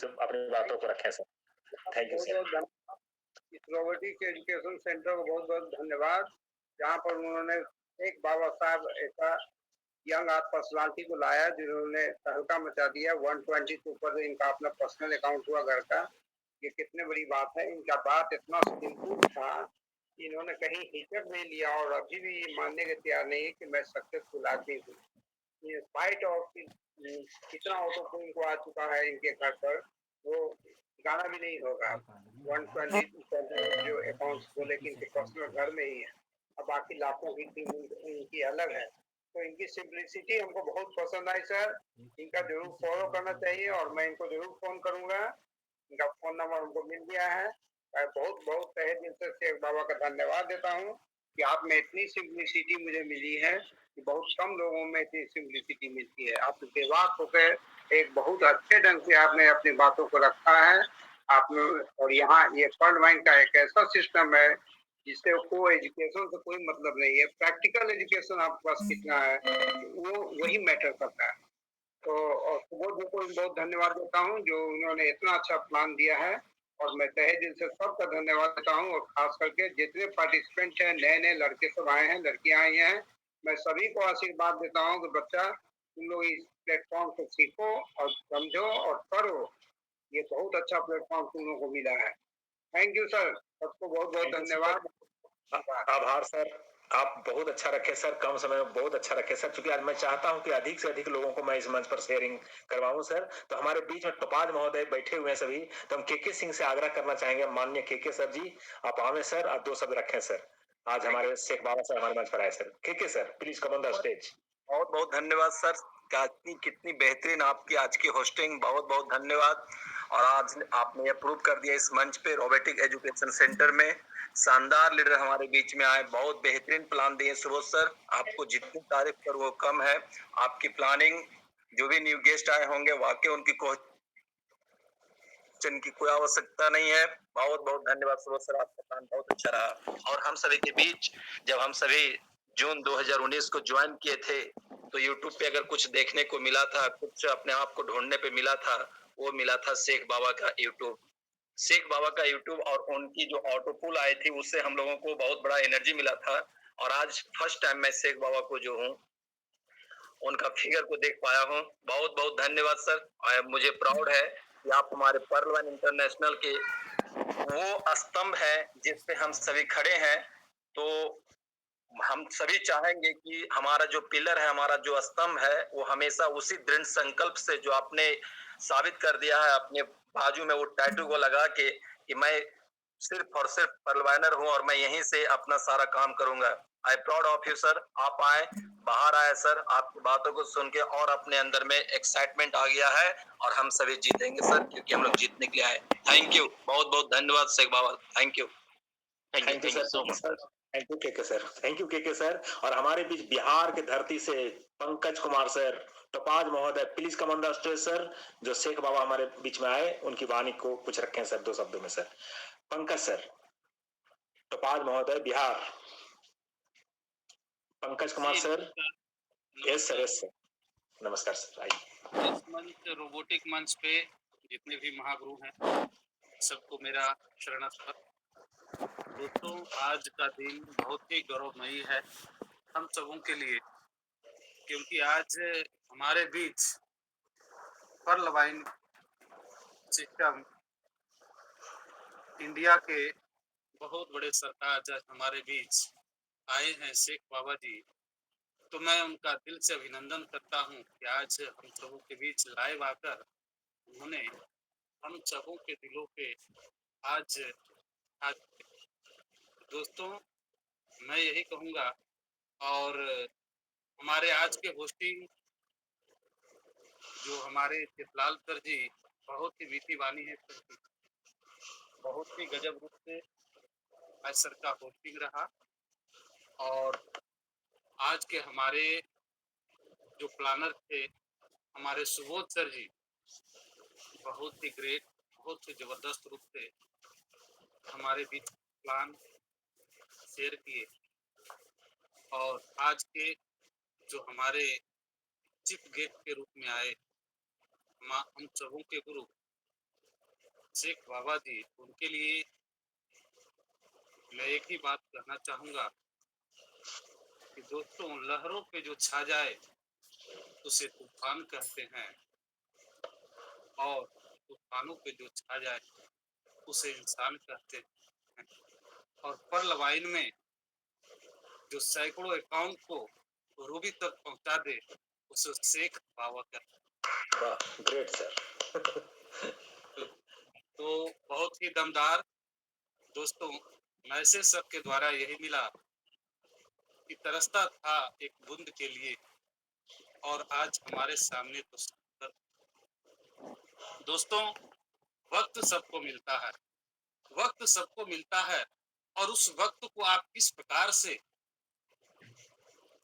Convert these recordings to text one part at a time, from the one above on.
अपनी बातों को रखें सर। Thank you sir. इस रोबोटिक एजुकेशन सेंटर को बहुत बहुत धन्यवाद, जहाँ पर उन्होंने एक बाबा साहब ऐसा यंग आर्ट पर्सनालिटी को लाया जिन्होंने तहलका मचा दिया। 120 के ऊपर इनका अपना पर्सनल अकाउंट हुआ घर का। ये कितने बड़ी बात है। इनका बात इतना सिंपल था, इन्होंने कहीं हिचक नहीं लिया और अभी भी ये मानने के तैयार नहीं है कि मैं सक्सेसफुल आदमी हूँ। इन स्पाइट ऑफ कितना ऑटो इनको आ चुका है इनके घर पर, वो गाना भी नहीं होगा। 120 जो अकाउंट्स खोले कि इनके पर्सनल घर में ही है, और बाकी लाखों की टीम इनकी अलग है। तो इनकी सिंप्लिसिटी हमको बहुत पसंद आई सर। इनका जरूर फॉलो करना चाहिए और मैं इनको जरूर फोन करूंगा। इनका फोन नंबर हमको मिल गया है। मैं बहुत बहुत तहे दिल से शेख बाबा का धन्यवाद देता हूँ कि आप में इतनी सिंप्लिसिटी मुझे मिली है कि बहुत कम लोगों में इतनी सिंप्लिसिटी मिलती है। आप बेबाक होकर एक बहुत अच्छे ढंग से आपने अपनी बातों को रखा है आपने। और यहाँ ये फंड माइंड का एक ऐसा सिस्टम है जिससे को एजुकेशन से कोई मतलब नहीं है। प्रैक्टिकल एजुकेशन आपके पास कितना है वो वही मैटर करता है। तो और सुबोध जी को बहुत धन्यवाद देता हूँ जो उन्होंने इतना अच्छा प्लान दिया है, और मैं तहे दिल से सबका धन्यवाद देता हूँ। और खास करके जितने पार्टिसिपेंट हैं, नए नए लड़के सब आए हैं, लड़कियां आई हैं, मैं सभी को आशीर्वाद देता हूँ कि बच्चा तुम लोग इस प्लेटफॉर्म को सीखो और समझो और करो। ये बहुत अच्छा प्लेटफॉर्म तुम लोगों को मिला है। थैंक यू सर, सबको बहुत बहुत धन्यवाद। आभार सर, आप बहुत अच्छा रखे सर, कम समय में बहुत अच्छा रखे सर। क्योंकि आज मैं चाहता हूं कि अधिक से अधिक लोगों को मैं इस मंच पर शेयरिंग करवाऊं सर। तो हमारे बीच में टोपाज महोदय बैठे हुए हैं सभी, तो हम के सिंह से आग्रह करना चाहेंगे, माननीय के सर जी आप आवे सर, आप दो शब्द रखें सर। आज हमारे शेख बाबा सर हमारे मंच पर आए सर। के sir please come on the stage. बहुत बहुत धन्यवाद सर, कितनी बेहतरीन आपकी आज की होस्टिंग, बहुत बहुत धन्यवाद। और आज आपने ये प्रूव कर दिया इस मंच पे रोबोटिक एजुकेशन सेंटर में शानदार लीडर हमारे बीच में आए, बहुत बेहतरीन प्लान दिए सुबोध सर। आपको जितनी तारीफ करो वो कम है। आपकी प्लानिंग, जो भी न्यू गेस्ट आए होंगे वाकई उनकी क्वेश्चन की कोई आवश्यकता नहीं है। बहुत बहुत धन्यवाद सुबोध सर, आपका प्लान बहुत अच्छा रहा। और हम सभी के बीच जब हम सभी जून 2019 को ज्वाइन किए थे तो यूट्यूब पे अगर कुछ देखने को मिला था, कुछ अपने आप को ढूंढने पे मिला था, वो मिला था शेख बाबा का यूट्यूब। शेख बाबा का यूट्यूब और उनकी जो ऑटो पुल आई थी उससे हम लोगों को बहुत बड़ा एनर्जी मिला था। और आज फर्स्ट टाइम मैं शेख बाबा को जो हूँ उनका फिगर को देख पाया हूँ। बहुत बहुत धन्यवाद सर। मुझे प्राउड है कि आप हमारे पर्ल वन इंटरनेशनल के वो स्तंभ है जिस पे हम सभी खड़े हैं। तो हम सभी चाहेंगे कि हमारा जो पिलर है, हमारा जो स्तंभ है, वो हमेशा उसी दृढ़ संकल्प से जो आपने साबित कर दिया है अपने बाजू में वो टैटू को लगा के कि मैं सिर्फ और सिर्फ परलवाइनर हूं और मैं यहीं से अपना सारा काम करूंगा। I proud of you sir. आप आए, बाहर आए सर, आपकी बातों को सुन के और अपने अंदर में एक्साइटमेंट आ गया है और हम सभी जीतेंगे सर, क्योंकि हम लोग जीतने के लिए आए। थैंक यू, बहुत बहुत धन्यवाद Sheikh Baba. Thank you, thank you so much sir. Thank you के सर, थैंक यू के सर। और हमारे बीच बिहार की धरती से पंकज कुमार सर, टोपाज महोदय please come on the stage sir. जो शेख बाबा हमारे बीच में आए उनकी वाणी को कुछ रखें सर दो शब्दों में सर। पंकज सर, टोपाज महोदय Bihar, Pankaj Kumar sir. Yes sir, yes sir. नमस्कार सर, आइए। इस मंच रोबोटिक मंच पे जितने भी महागुरु हैं सबको मेरा शरणस्तर। दोस्तों, आज का दिन बहुत ही गौरवमयी है हम सबों के लिए, क्योंकि आज हमारे बीच पर्ल वाइन सिस्टम इंडिया के बहुत बड़े सरताज आज हमारे बीच आए हैं, शेख बाबा जी। तो मैं उनका दिल से अभिनंदन करता हूं कि आज हम सबों के बीच लाइव आकर उन्होंने हम सबों के दिलों पे आज दोस्तों मैं यही कहूंगा। और हमारे आज के होस्टिंग जो हमारे चितलाल सर जी, बहुत ही मीठी वाणी है सर की, बहुत ही गजब रूप से आज सर का होस्टिंग रहा। और आज के हमारे जो प्लानर थे हमारे सुबोध सर जी, बहुत ही ग्रेट, बहुत ही जबरदस्त रूप से हमारे बीच प्लान शेयर किए। और आज के जो हमारे चीफ गेस्ट के रूप में आए हम सबों के गुरु शेख बाबा जी, उनके लिए मैं एक ही बात कहना चाहूंगा कि दोस्तों, लहरों पे जो छा जाए उसे तूफान कहते हैं, और तूफानों पे जो छा जाए उसे इंसान कहते हैं, और पर्ल वाइन में जो सैकड़ों अकाउंट को रूबी तक पहुंचा दे उसे शेख बाबा कहते वाह, ग्रेट सर। हैं। तो बहुत ही दमदार दोस्तों, मैसेज सबके द्वारा यही मिला कि तरसता था एक बूंद के लिए, और आज हमारे सामने तो समुंदर। दोस्तों, वक्त सबको मिलता है, वक्त सबको मिलता है, और उस वक्त को आप किस प्रकार से,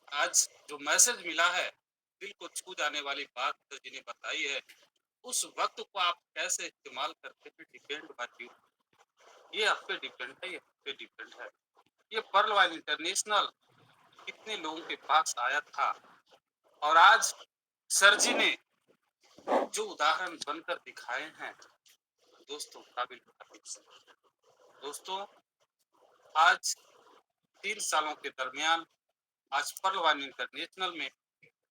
आज जो मैसेज मिला है, दिल को छू जाने वाली बात सर जी ने बताई है, उस वक्त को आप कैसे इस्तेमाल करते हैं, डिपेंड बाय यू। ये आप पे डिपेंड है, ये आप पे डिपेंड है। ये पर्ल वाइन इंटरनेशनल कितने लोगों के पास आया था, और आज सर जी ने जो उदाहरण बनकर दिखाए हैं दोस्तों, काबिल तारीफ है। दोस्तों, आज 3 सालों के दरमियान आज पर्ल वाइन इंटरनेशनल में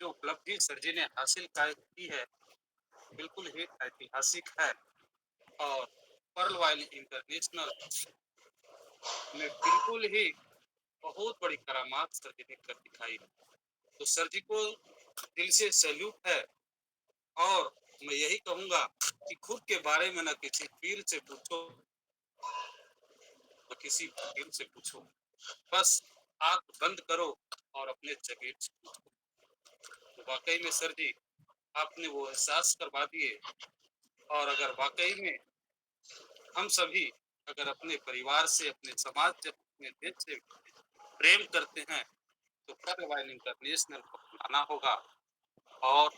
जो उपलब्धि सर जी ने हासिल की है, बिल्कुल ही ऐतिहासिक है, और पर्ल वाइन इंटरनेशनल में बिल्कुल ही बहुत बड़ी करामात सर जी ने कर दिखाई। तो सर जी को दिल से सैल्यूट है, और मैं यही कहूंगा कि खुद के बारे में न किसी पीर से पूछो, न किसी फकीर से पूछो, बस आंख बंद करो और अपने जगीर से पूछो। तो वाकई में सर जी, आपने वो एहसास करवा दिए, और अगर वाकई में हम सभी अगर अपने परिवार से, अपने समाज से, अपने देश से प्रेम करते हैं, तो पर्ल वाइन इंटरनेशनल को अपनाना होगा और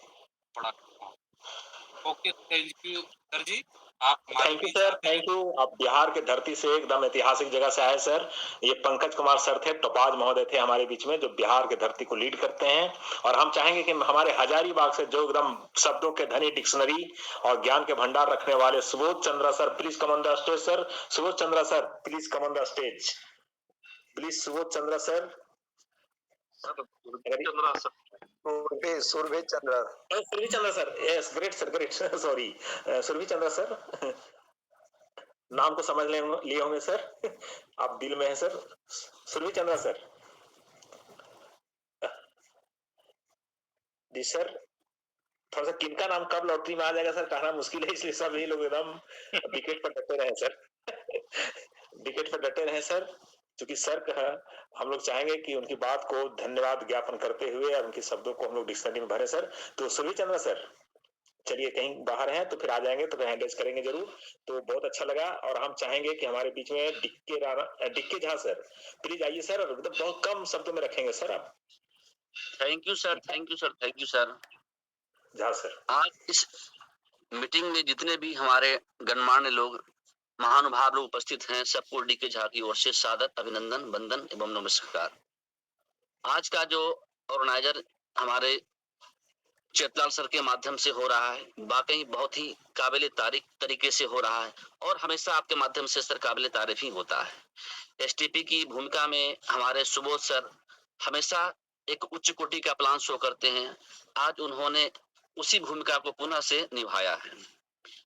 बड़ा करना होगा। ओके, थैंक यू सर जी, आप हमारे थैंक यू बीच सर, आते हैं। Thank you. आप बिहार के धरती से एकदम ऐतिहासिक जगह से आए सर। ये पंकज कुमार सर थे, टोपाज महोदय थे हमारे बीच में, जो बिहार के धरती को लीड करते हैं। और हम चाहेंगे कि हमारे हजारीबाग से जो एकदम शब्दों के धनी डिक्शनरी और ज्ञान के भंडार रखने वाले Subodh Chandra sir, please come on the stage sir. Subodh Chandra sir, please come on the stage. Please Subodh Chandra sir. Chandra sir, Surabhi Chandra. Surabhi Chandra sir, yes, great sir, great. Sorry, Surabhi Chandra sir, नाम को समझ लिए होंगे सर। आप दिल में है सर। सुरभि चंद्रा सर। जी सर, थोड़ा सा किनका नाम कब लॉटरी में आ जाएगा सर, कहना मुश्किल है, इसलिए सब ये लोग एकदम विकेट पर डटे रहे सर। विकेट पर डटे रहे सर, क्योंकि सर हम लोग चाहेंगे कि उनकी बात को धन्यवाद ज्ञापन करते हुए और उनके शब्दों को हम लोग डिक्शनरी में भरे सर। तो सुरभि चंद्रा सर, चलिए कहीं बाहर हैं तो फिर आ जाएंगे तो फिर हैंडल्स करेंगे जरूर। तो बहुत अच्छा लगा, और हम चाहेंगे कि हमारे बीच में डिक्के झा सर, प्लीज आइए सर, और मतलब बहुत कम शब्दों में रखेंगे सर आप। Thank you sir, thank you sir, thank you sir. Jha sir, आज इस मीटिंग में जितने भी हमारे गणमान्य लोग, महानुभाव लोग उपस्थित हैं, सबको डीके झा की ओर से सादर अभिनंदन, वंदन एवं नमस्कार। आज का जो ऑर्गेनाइजर हमारे चेतलाल सर के माध्यम से हो रहा है, वाकई बहुत ही काबिल तारीफ तरीके से हो रहा है, और हमेशा आपके माध्यम से सर काबिल तारीफ ही होता है। एसटीपी की भूमिका में हमारे सुबोध सर हमेशा एक उच्च कोटि का प्लान शो करते हैं। आज उन्होंने उसी भूमिका को पुनः से निभाया है।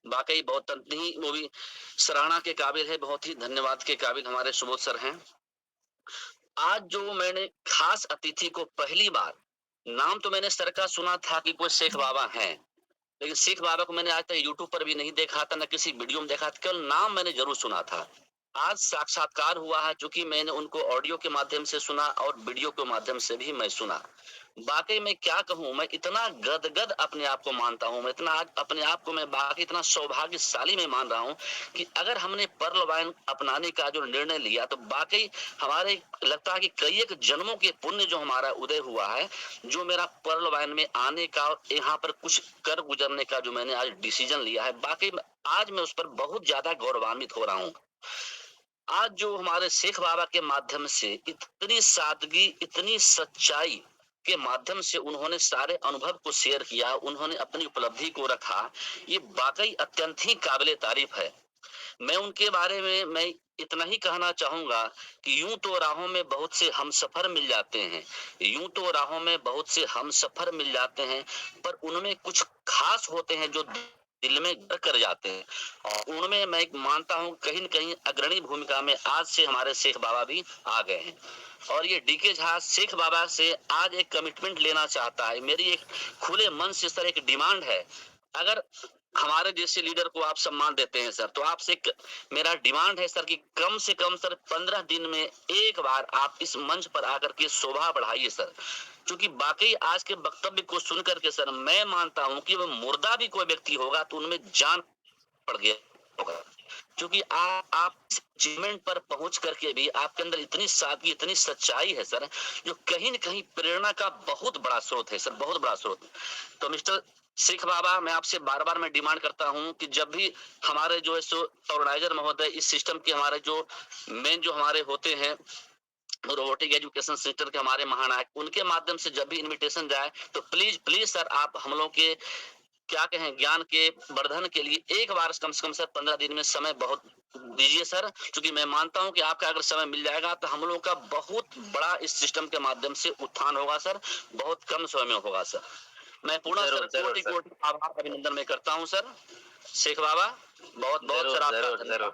वाकई बहुत ही वो भी सराहना के काबिल है, बहुत ही धन्यवाद के काबिल हमारे सुबोध सर हैं। आज जो मैंने खास अतिथि को पहली बार, नाम तो मैंने सर का सुना था कि कोई शेख बाबा हैं, लेकिन शेख बाबा को मैंने आज तक यूट्यूब पर भी नहीं देखा था, न किसी वीडियो में देखा था, केवल नाम मैंने जरूर सुना था। आज साक्षात्कार हुआ है, चूंकि मैंने उनको ऑडियो के माध्यम से सुना और वीडियो के माध्यम से भी मैं सुना। वाकई मैं क्या कहूँ, मैं इतना गदगद अपने आप को मानता हूँ, मैं इतना आज अपने आप को मैं बाकी इतना सौभाग्यशाली मैं मान रहा हूँ कि अगर हमने पर्ल वाइन अपनाने का जो निर्णय लिया, तो वाकई हमारे लगता है कि कई एक जन्मों के पुण्य जो हमारा उदय हुआ है, जो मेरा पर्ल वाइन में आने का और यहाँ पर कुछ कर गुजरने का जो मैंने आज डिसीजन लिया है, वाकई आज मैं उस पर बहुत ज्यादा गौरवान्वित हो रहा हूँ। आज जो हमारे शेख बाबा के माध्यम से इतनी सादगी, इतनी सच्चाई के माध्यम से उन्होंने सारे अनुभव को शेयर किया, उन्होंने अपनी उपलब्धि को रखा, ये वाकई अत्यंत ही काबिले तारीफ है। मैं उनके बारे में मैं इतना ही कहना चाहूंगा कि यूं तो राहों में बहुत से हमसफर मिल जाते हैं, यूं तो राहों में बहुत से हमसफर मिल जाते हैं, पर उनमें कुछ खास होते हैं जो दिल में घर कर जाते हैं। और उनमें मैं मानता हूं कहीं न कहीं अग्रणी भूमिका में आज से हमारे शेख बाबा भी आ गए हैं। और ये डीके झा शेख बाबा से आज एक कमिटमेंट लेना चाहता है। मेरी एक खुले मन से सर एक डिमांड है, अगर हमारे जैसे लीडर को आप सम्मान देते हैं सर, तो आपसे एक मेरा डिमांड है सर कि कम से कम सर 15 दिन में एक बार आप इस मंच पर आकर के शोभा बढ़ाइए सर। क्योंकि बाकी आज के वक्तव्य को सुन करके सर मैं मानता हूं कि वो मुर्दा भी कोई व्यक्ति होगा तो उनमें जान पड़ गया होगा। क्योंकि आप इस अचीवमेंट पर पहुंच करके भी आपके अंदर इतनी सादगी, इतनी सच्चाई है सर, जो कहीं न कहीं प्रेरणा का बहुत बड़ा स्रोत है सर, बहुत बड़ा स्रोत। तो मिस्टर शेख बाबा, मैं आपसे बार बार मैं डिमांड करता हूं कि जब भी हमारे जो है सो ऑर्गेनाइजर महोदय इस सिस्टम के हमारे जो मेन जो हमारे होते हैं रोबोटिक एजुकेशन सेंटर के हमारे महानायक, उनके माध्यम से जब भी इनविटेशन जाए तो प्लीज प्लीज सर आप हम लोग के क्या कहें ज्ञान के वर्धन के लिए एक बार कम से कम सर 15 दिन में समय बहुत दीजिए सर। क्योंकि मैं मानता हूं कि आपका अगर समय मिल जाएगा तो हम लोग का बहुत बड़ा इस सिस्टम के माध्यम से उत्थान होगा सर, बहुत कम समय में होगा सर। मैं पूर्ण सर कोटि कोटि आभार अभिनंदन मैं करता हूं सर शेख बाबा, बहुत बहुत सर आपका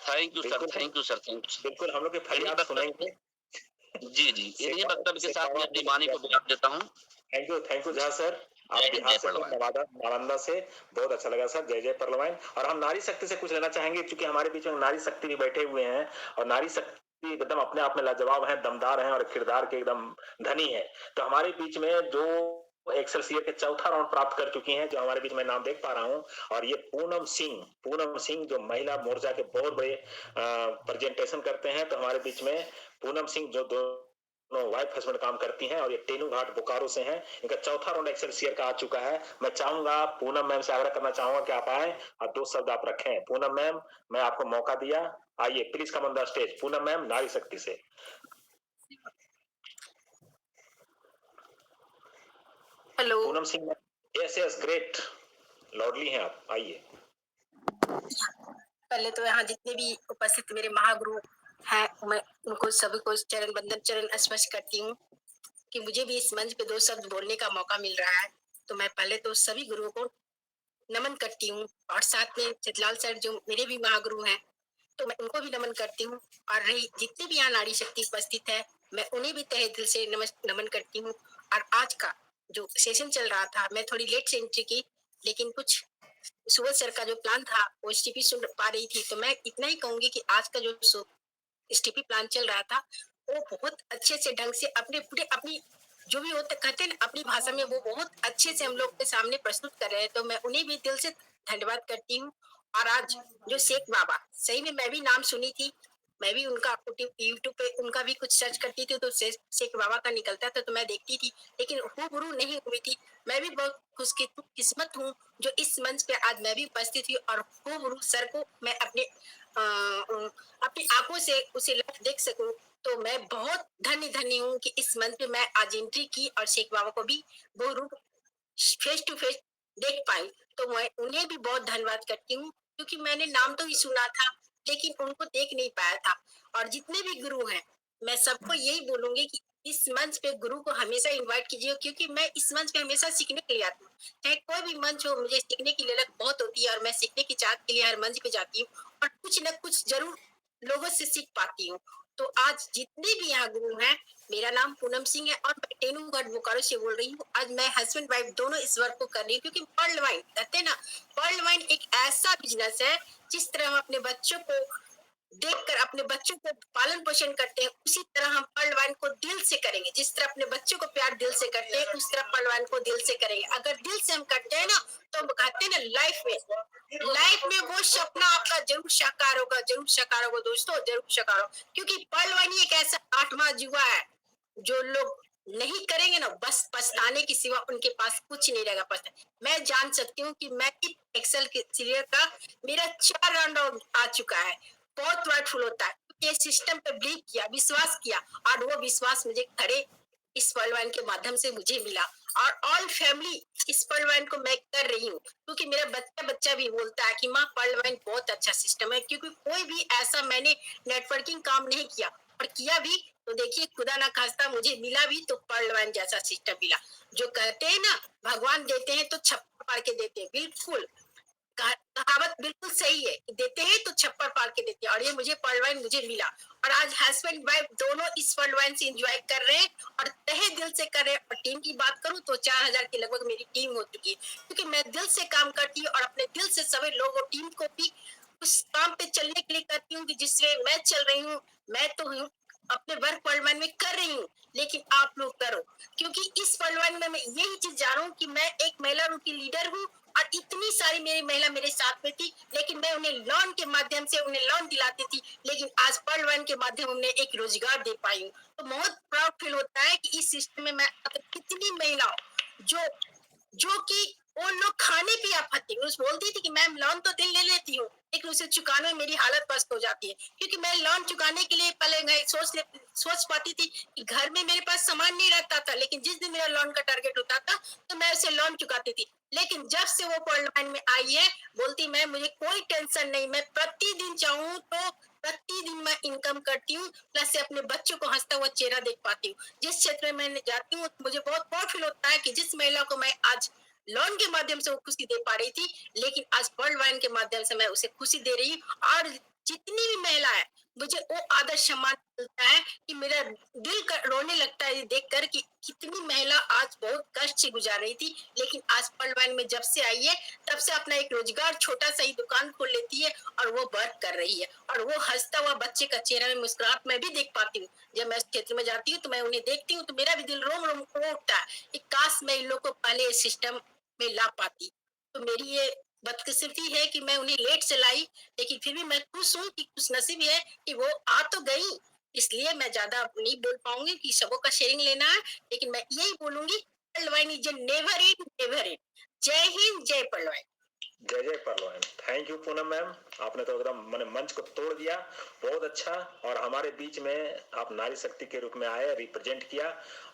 thank you sir, thank you sir, thank you. बिल्कुल हम लोग की फरियाद सुनेंगे। जी जी, इन्हीं वक्तव्य के साथ मैं अपनी वाणी को विराम देता हूँ। Thank you Jha sir. आप बिहार से नालंदा से, बहुत अच्छा लगा सर। जय जय परलवाइन। और हम नारी शक्ति से कुछ लेना चाहेंगे, क्योंकि हमारे बीच में नारी शक्ति भी बैठे हुए हैं और नारी शक्ति एकदम अपने आप में लाजवाब है, दमदार है और किरदार के एकदम धनी है। तो हमारे बीच में जो एक्सेलसियर के चौथा राउंड प्राप्त कर चुकी हैं, जो हमारे बीच में नाम देख पा रहा हूं, और ये पूनम सिंह जो महिला मोर्चा के बहुत बड़े प्रेजेंटेशन करते हैं। तो हमारे बीच में पूनम सिंह जो वाइफ हस्बैंड काम करती हैं और ये टेनू घाट बोकारो से हैं। इनका चौथा राउंड एक्सेलसियर का आ चुका है। मैं चाहूंगा पूनम मैम से आग्रह करना चाहूंगा कि आप आए और 2 शब्द आप रखें। पूनम मैम, मैं आपको मौका दिया, आइए please come on the stage. Poonam ma'am नारी शक्ति से। Hello. Poonam Singh, yes yes great, loudly हैं आप, आइए। पहले तो यहाँ जितने भी उपस्थित मेरे महागुरु हैं, मैं उनको सभी को चरण बंदन, चरण स्पर्श करती हूँ कि मुझे भी इस मंच पे 2 शब्द बोलने का मौका मिल रहा है। तो मैं पहले तो सभी गुरुओं को नमन करती हूँ और साथ में चितलाल सर जो मेरे भी महागुरु हैं, तो मैं उनको भी नमन करती हूँ। और रही जितने भी यहाँ नारी शक्ति उपस्थित है, मैं उन्हें भी तहे दिल से नमन करती हूँ। और आज का जो सेशन चल रहा था, मैं थोड़ी लेट से एंट्री की, लेकिन कुछ सुबह सर का जो प्लान था वो एसटीपी सुन पा रही थी। तो मैं इतना ही कहूंगी कि आज का जो एसटीपी प्लान चल रहा था वो बहुत अच्छे से ढंग से अपने पूरे अपनी जो भी होता कहते हैं ना अपनी भाषा में, वो बहुत अच्छे से हम लोग के सामने प्रस्तुत कर रहे हैं। तो मैं उन्हें भी दिल से धन्यवाद करती हूँ। और आज जो शेख बाबा, सही में मैं भी नाम सुनी थी, मैं भी उनका यूट्यूब पे उनका भी कुछ सर्च करती थी तो शेख बाबा का निकलता था, तो मैं देखती थी, लेकिन हूबहू नहीं हुई थी। मैं भी बहुत खुशकिस्मत हूँ जो इस मंच पे आज मैं भी उपस्थित हुई और हूबहू सर को मैं अपनी आंखों से उसे देख सकूं। तो मैं बहुत धन्य हूँ कि इस मंच पे मैं आज एंट्री की और शेख बाबा को भी वो रूप फेस टू फेस देख पाई। तो मैं उन्हें भी बहुत धन्यवाद करती हूँ, क्योंकि मैंने नाम तो ही सुना था लेकिन उनको देख नहीं पाया था। और जितने भी गुरु हैं, मैं सबको यही बोलूंगी कि इस मंच पे गुरु को हमेशा इनवाइट कीजिए, क्योंकि मैं इस मंच पे हमेशा सीखने के लिए आती हूँ। चाहे कोई भी मंच हो, मुझे सीखने की ललक बहुत होती है और मैं सीखने की चाहत के लिए हर मंच पे जाती हूँ और कुछ न कुछ जरूर लोगों से सीख पाती हूँ। तो आज जितने भी यहाँ गुरु हैं, मेरा नाम पूनम सिंह है और मैं टेनूगढ़ बोकारो से बोल रही हूँ। आज मैं हस्बैंड वाइफ दोनों इस वर्क को कर रही हूँ, क्योंकि वर्ल्ड वाइन कहते हैं ना, वर्ल्ड वाइन एक ऐसा बिजनेस है जिस तरह हम अपने बच्चों को देखकर अपने बच्चों को पालन पोषण करते हैं, उसी तरह हम पलवान को दिल से करेंगे। जिस तरह अपने बच्चों को प्यार दिल से करते हैं, उस तरह पलवान को दिल से करेंगे। अगर दिल से हम करते हैं ना, तो हम कहते हैं ना लाइफ में वो सपना आपका जरूर साकार होगा, जरूर साकार होगा दोस्तों, जरूर साकार होगा। क्योंकि पलवानी एक ऐसा 8वां जुआ है, जो लोग नहीं करेंगे ना, बस पछताने की सिवा उनके पास कुछ नहीं रहेगा। पछताने मैं जान सकती हूँ कि मैं एक्सेल के सीरियल का मेरा 4 राउंड आ चुका है। बहुत प्राउडफुल होता है, ये सिस्टम पे बिलीव किया, विश्वास किया और वो विश्वास मुझे खड़े इस पहलवान के माध्यम से मुझे मिला। और ऑल फैमिली इस पॉइंट को मैं कर रही हूँ, क्योंकि मेरा बच्चा भी बोलता है कि माँ पॉइंट बहुत अच्छा सिस्टम है, क्योंकि कोई भी ऐसा मैंने नेटवर्किंग काम नहीं किया, और किया भी तो देखिए खुदा ना खास्ता मुझे मिला भी तो पॉइंट जैसा सिस्टम मिला। जो कहते हैं ना भगवान देते हैं तो छप्पर पार के देते हैं, बिल्कुल कहावत बिल्कुल सही है, देते हैं तो छप्पर पार के देते हैं, और ये मुझे पॉइंट मुझे मिला, और आज हस्बैंड वाइफ दोनों इस पॉइंट से एंजॉय कर रहे हैं और तहे दिल से कर रहे हैं। और टीम की बात करूं तो 4000 के लगभग मेरी टीम हो चुकी है, क्योंकि मैं दिल से काम करती हूँ और अपने दिल से सभी लोगों टीम को भी उस काम पे चलने के लिए करती हूँ कि जिससे मैं चल रही हूँ। मैं तो हूँ अपने वर्क पॉइंट में कर रही हूँ, लेकिन आप लोग करो, क्योंकि इस पॉइंट में मैं यही चीज जान रहा हूँ कि मैं एक महिला रूप की लीडर हूँ, और इतनी सारी मेरी महिला मेरे साथ में थी, लेकिन मैं उन्हें लोन के माध्यम से उन्हें लोन दिलाती थी, लेकिन आज पर्ल वन के माध्यम उन्हें एक रोजगार दे पाई हूँ। तो बहुत प्राउड फील होता है कि इस सिस्टम में मैं कितनी महिलाओं जो कि वो लोग खाने पे आफत थी, उस बोलती थी कि मैम लोन तो दिल ले लेती हूँ, लेकिन उसे चुकाने में मेरी हालत पस्त हो जाती है, क्योंकि मैं लोन चुकाने के लिए पहले सोच पाती थी कि घर में मेरे पास सामान नहीं रहता था, लेकिन जिस दिन मेरा लोन का टारगेट होता था तो मैं उसे लोन चुकाती थी। लेकिन जब से वो पॉइंट में आई है, बोलती मैं मुझे कोई टेंशन नहीं, मैं प्रतिदिन चाहूँ तो प्रतिदिन मैं इनकम करती हूँ, प्लस से अपने बच्चों को हंसता हुआ चेहरा देख पाती हूँ। जिस क्षेत्र में मैं जाती हूँ मुझे बहुत प्राउड फील होता है कि जिस महिला को मैं आज लोन के माध्यम से वो खुशी दे पा रही थी, लेकिन आज वर्ल्ड वाइन के माध्यम से मैं उसे खुशी दे रही हूँ। और जितनी भी महिला है मुझे वो आदर सम्मान मिलता है कि मेरा दिल रोने लगता है देखकर कि कितनी महिला आज बहुत कष्ट से गुजार रही थी, लेकिन आज वर्ल्ड वाइन में जब से आई है तब से अपना एक रोजगार छोटा सा ही दुकान खोल लेती है और वो वर्क कर रही है, और वो हंसता हुआ बच्चे का चेहरा में मुस्कुराहट मैं भी देख पाती हूँ। जब मैं इस क्षेत्र में जाती हूँ तो मैं उन्हें देखती हूँ तो मेरा भी दिल रोम रोम उठता है कि काश मैं इन लोग को पहले सिस्टम में ला पाती। तो मेरी ये बदकिस्मती है कि मैं उन्हें लेट से लाई, लेकिन फिर भी मैं खुश हूँ कि खुश नसीब है कि वो आ तो गई। इसलिए मैं ज्यादा नहीं बोल पाऊंगी कि सबों का शेयरिंग लेना है, लेकिन मैं यही बोलूंगी पलवाइन is never end never end. जय हिंद, जय पलवाइन। जय जय परलोन। थैंक यू पूनम मैम, आपने तो एकदम मैंने मंच को तोड़ दिया, बहुत अच्छा। और हमारे बीच में आप नारी शक्ति के रूप में आए, रिप्रेजेंट किया,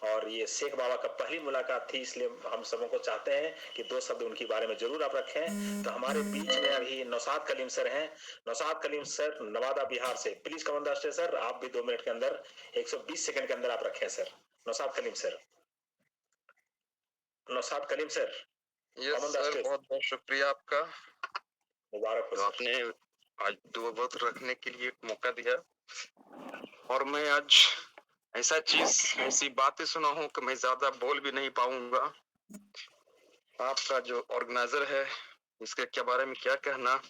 और ये शेख बाबा का पहली मुलाकात थी, इसलिए हम सबों को चाहते हैं कि 2 शब्द उनके बारे में जरूर आप रखें। तो हमारे बीच में अभी नौशाद कलीम सर हैं। नौशाद कलीम सर नवादा बिहार से, please come on the stage sir. आप भी 2 मिनट के अंदर 120 सेकंड के अंदर आप रखें sir. Naushad Kaleem sir, Naushad Kaleem sir. Yes sir, बहुत बहुत शुक्रिया आपका, मुबारक हो तो सर। आपने आज 2 वक्त रखने के लिए एक मौका दिया। और मैं आज ऐसी बातें सुना हूँ कि मैं ज्यादा बोल भी नहीं पाऊंगा। आपका जो ऑर्गेनाइजर है इसके क्या बारे में क्या कहना,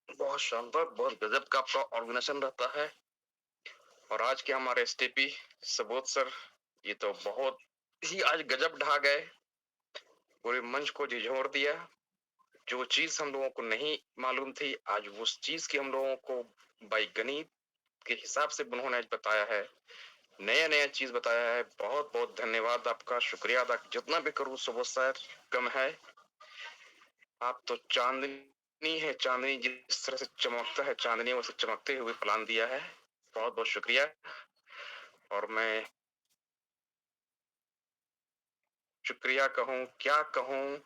बहुत शानदार, बहुत गजब का आपका ऑर्गेनाइजेशन रहता है। और आज के हमारे एसटीपी सबोध सर, ये तो बहुत ही आज गजब ढा गए, पूरे मंच को झिझोड़ दिया। जो चीज हम लोगों को नहीं मालूम थी, आज उस चीज की हम लोगों को गणित के हिसाब से उन्होंने आज बताया है, नया नया चीज बताया है। बहुत बहुत धन्यवाद आपका, शुक्रिया अदा जितना भी करूँ सुबह सर कम है। आप तो चांदनी है, चांदनी जिस तरह से चमकता है चांदनी वैसे चमकते हुए प्लान दिया है, बहुत बहुत शुक्रिया। और मैं शुक्रिया कहूँ क्या कहूँ,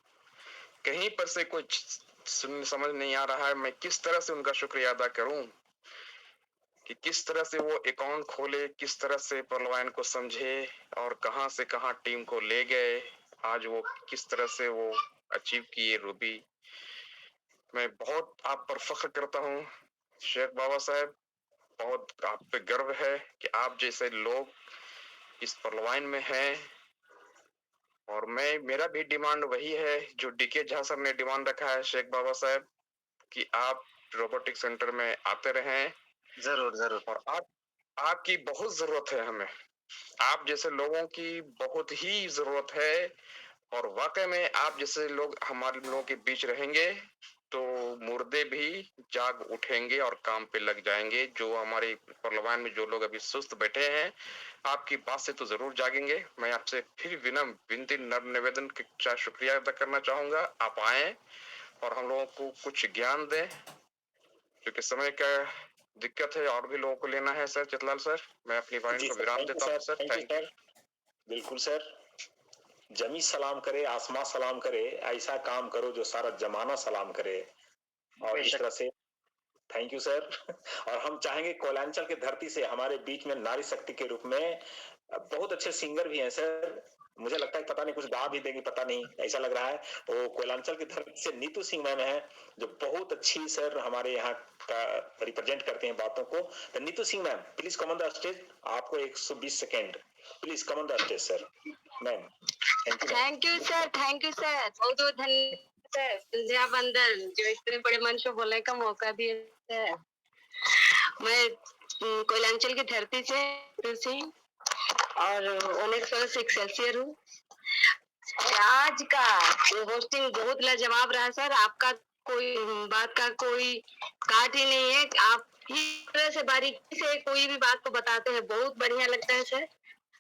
कहीं पर से कुछ समझ नहीं आ रहा है मैं किस तरह से उनका शुक्रिया अदा करूं, कि किस तरह से वो अकाउंट खोले, किस तरह से पलवान को समझे और कहां से कहां टीम को ले गए, आज वो किस तरह से वो अचीव किए। रूबी, मैं बहुत आप पर फख्र करता हूं शेख बाबा साहब, बहुत आप पे गर्व है कि आप जैसे लोग इस पलवान में हैं। और मेरा भी डिमांड वही है जो डीके झा सर ने डिमांड रखा है शेख बाबा साहब, कि आप रोबोटिक सेंटर में आते रहें। जरूर जरूर। और आपकी बहुत जरूरत है, हमें आप जैसे लोगों की बहुत ही जरूरत है। और वाकई में आप जैसे लोग हमारे लोगों के बीच रहेंगे तो मुर्दे भी जाग उठेंगे और काम पे लग जाएंगे। जो हमारे पार्लियामेंट में जो लोग अभी सुस्त बैठे हैं, आपकी बात से तो जरूर जागेंगे। मैं आपसे फिर विनती निवेदन का शुक्रिया अदा करना चाहूंगा, आप आए और हम लोगों को कुछ ज्ञान दें, क्योंकि समय का दिक्कत है और भी लोगों को लेना है। सर चितलाल सर, मैं अपनी वाणी को विराम देता हूँ सर। Thank you. बिल्कुल सर, जमी सलाम करे, आसमां सलाम करे, ऐसा काम करो जो सारा जमाना सलाम करे। और इस तरह से थैंक यू सर। और हम चाहेंगे कोयलांचल की धरती से हमारे बीच में नारी शक्ति के रूप में बहुत अच्छे सिंगर भी हैं सर। मुझे लगता है पता नहीं कुछ गा भी देंगी, पता नहीं, ऐसा लग रहा है। वो कोयलांचल की धरती से नीतू सिंह मैम है, जो बहुत अच्छी सर हमारे यहाँ का रिप्रेजेंट करते हैं बातों को। तो Neetu Singh ma'am please come on the stage, आपको 120 second, please come on the stage sir. Ma'am thank you sir, thank you sir, बहुत बहुत धन्यवाद सर। संध्या बंदन जो इतने बड़े मंच पे बोलने का मौका दिए सर। मैं कोयलांचल की धरती से और ओनेक्स एक्सेल्सियर हूँ। आज का होस्टिंग बहुत लाजवाब रहा सर। आपका कोई बात का कोई काट ही नहीं है। आप ही तरह से बारीकी से कोई भी बात को बताते हैं, बहुत बढ़िया लगता है सर।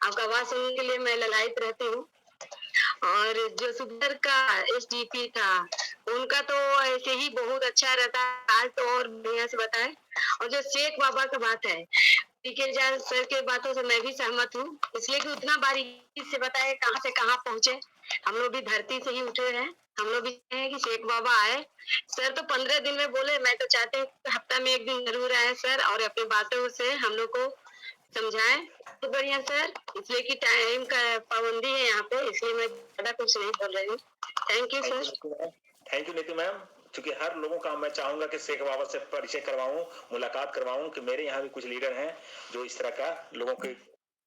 आपका आवाज सुनने के लिए मैं ललायत रहती हूँ। और जो सुबह का एसडीपी था उनका तो ऐसे ही बहुत अच्छा रहता है, आज तो और बढ़िया से बताए। और जो शेख बाबा का बात है, पीके जान सर के बातों से मैं भी सहमत हूँ, इसलिए कि उतना बारीकी से बताए कहाँ से कहाँ पहुँचे। हम लोग भी धरती से ही उठे हैं, हम लोग भी हैं कि शेख बाबा आए। सर तो 15 दिन में बोले, मैं तो चाहते हूँ हफ्ता में 1 दिन जरूर आए सर, और अपनी बातों से हम लोग को समझाएं। तो बढ़िया सर, इसलिए कि टाइम का पाबंदी है यहाँ पे, इसलिए मैं ज्यादा कुछ नहीं बोल रही हूँ। Thank you sir. Thank you Neetu ma'am. क्योंकि हर लोगों का मैं चाहूंगा कि शेख बाबा से परिचय करवाऊं, मुलाकात करवाऊं, कि मेरे यहाँ भी कुछ लीडर हैं जो इस तरह का लोगों की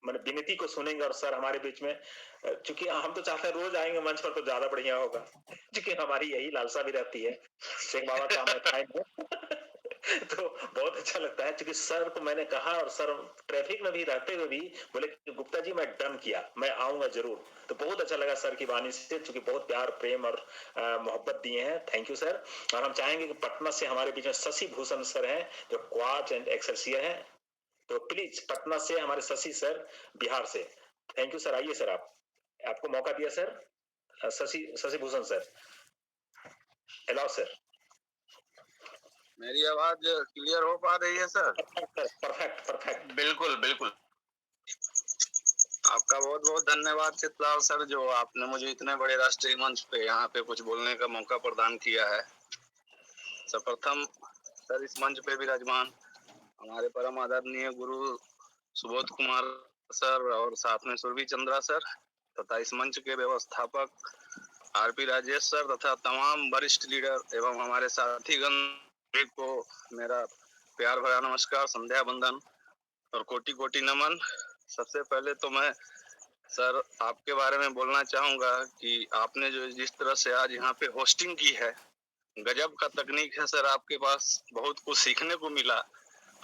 मैंने विनती को सुनेंगे। और सर हमारे बीच में, क्योंकि हम तो चाहते हैं रोज आएंगे मंच पर तो ज्यादा बढ़िया होगा, क्योंकि हमारी यही लालसा भी रहती है शेख बाबा का मैं खाएंगे। तो बहुत अच्छा लगता है, क्योंकि सर को मैंने कहा और सर ट्रैफिक में भी रहते हुए भी बोले कि गुप्ता जी मैं डन किया, मैं आऊंगा जरूर। तो बहुत अच्छा लगा सर की वाणी से, क्योंकि बहुत प्यार प्रेम और मोहब्बत दिए हैं। Thank you sir. और हम चाहेंगे कि पटना से हमारे बीच में शशि भूषण सर हैं जो क्वाड एंड एक्सेल्सियर हैं। तो प्लीज पटना से हमारे शशि सर, बिहार से। Thank you sir. आइए सर, आपको मौका दिया sir. Shashi Bhushan sir, hello sir. मेरी आवाज क्लियर हो पा रही है सर? Perfect perfect. बिल्कुल बिल्कुल। आपका बहुत बहुत धन्यवाद चितलाल सर, जो आपने मुझे इतने बड़े राष्ट्रीय मंच पे यहाँ पे कुछ बोलने का मौका प्रदान किया है। सर्वप्रथम सर इस मंच पे विराजमान हमारे परम आदरणीय गुरु सुबोध कुमार सर और साथ में सुरभि चंद्रा सर तथा इस मंच के व्यवस्थापक आरपी राजेश सर तथा तमाम वरिष्ठ लीडर एवं हमारे साथीगण को मेरा प्यार भरा नमस्कार, संध्या बंदन और कोटि कोटि नमन। सबसे पहले तो मैं सर आपके बारे में बोलना चाहूंगा कि आपने जो जिस तरह से आज यहाँ पे होस्टिंग की है, गजब का तकनीक है सर आपके पास। बहुत कुछ सीखने को मिला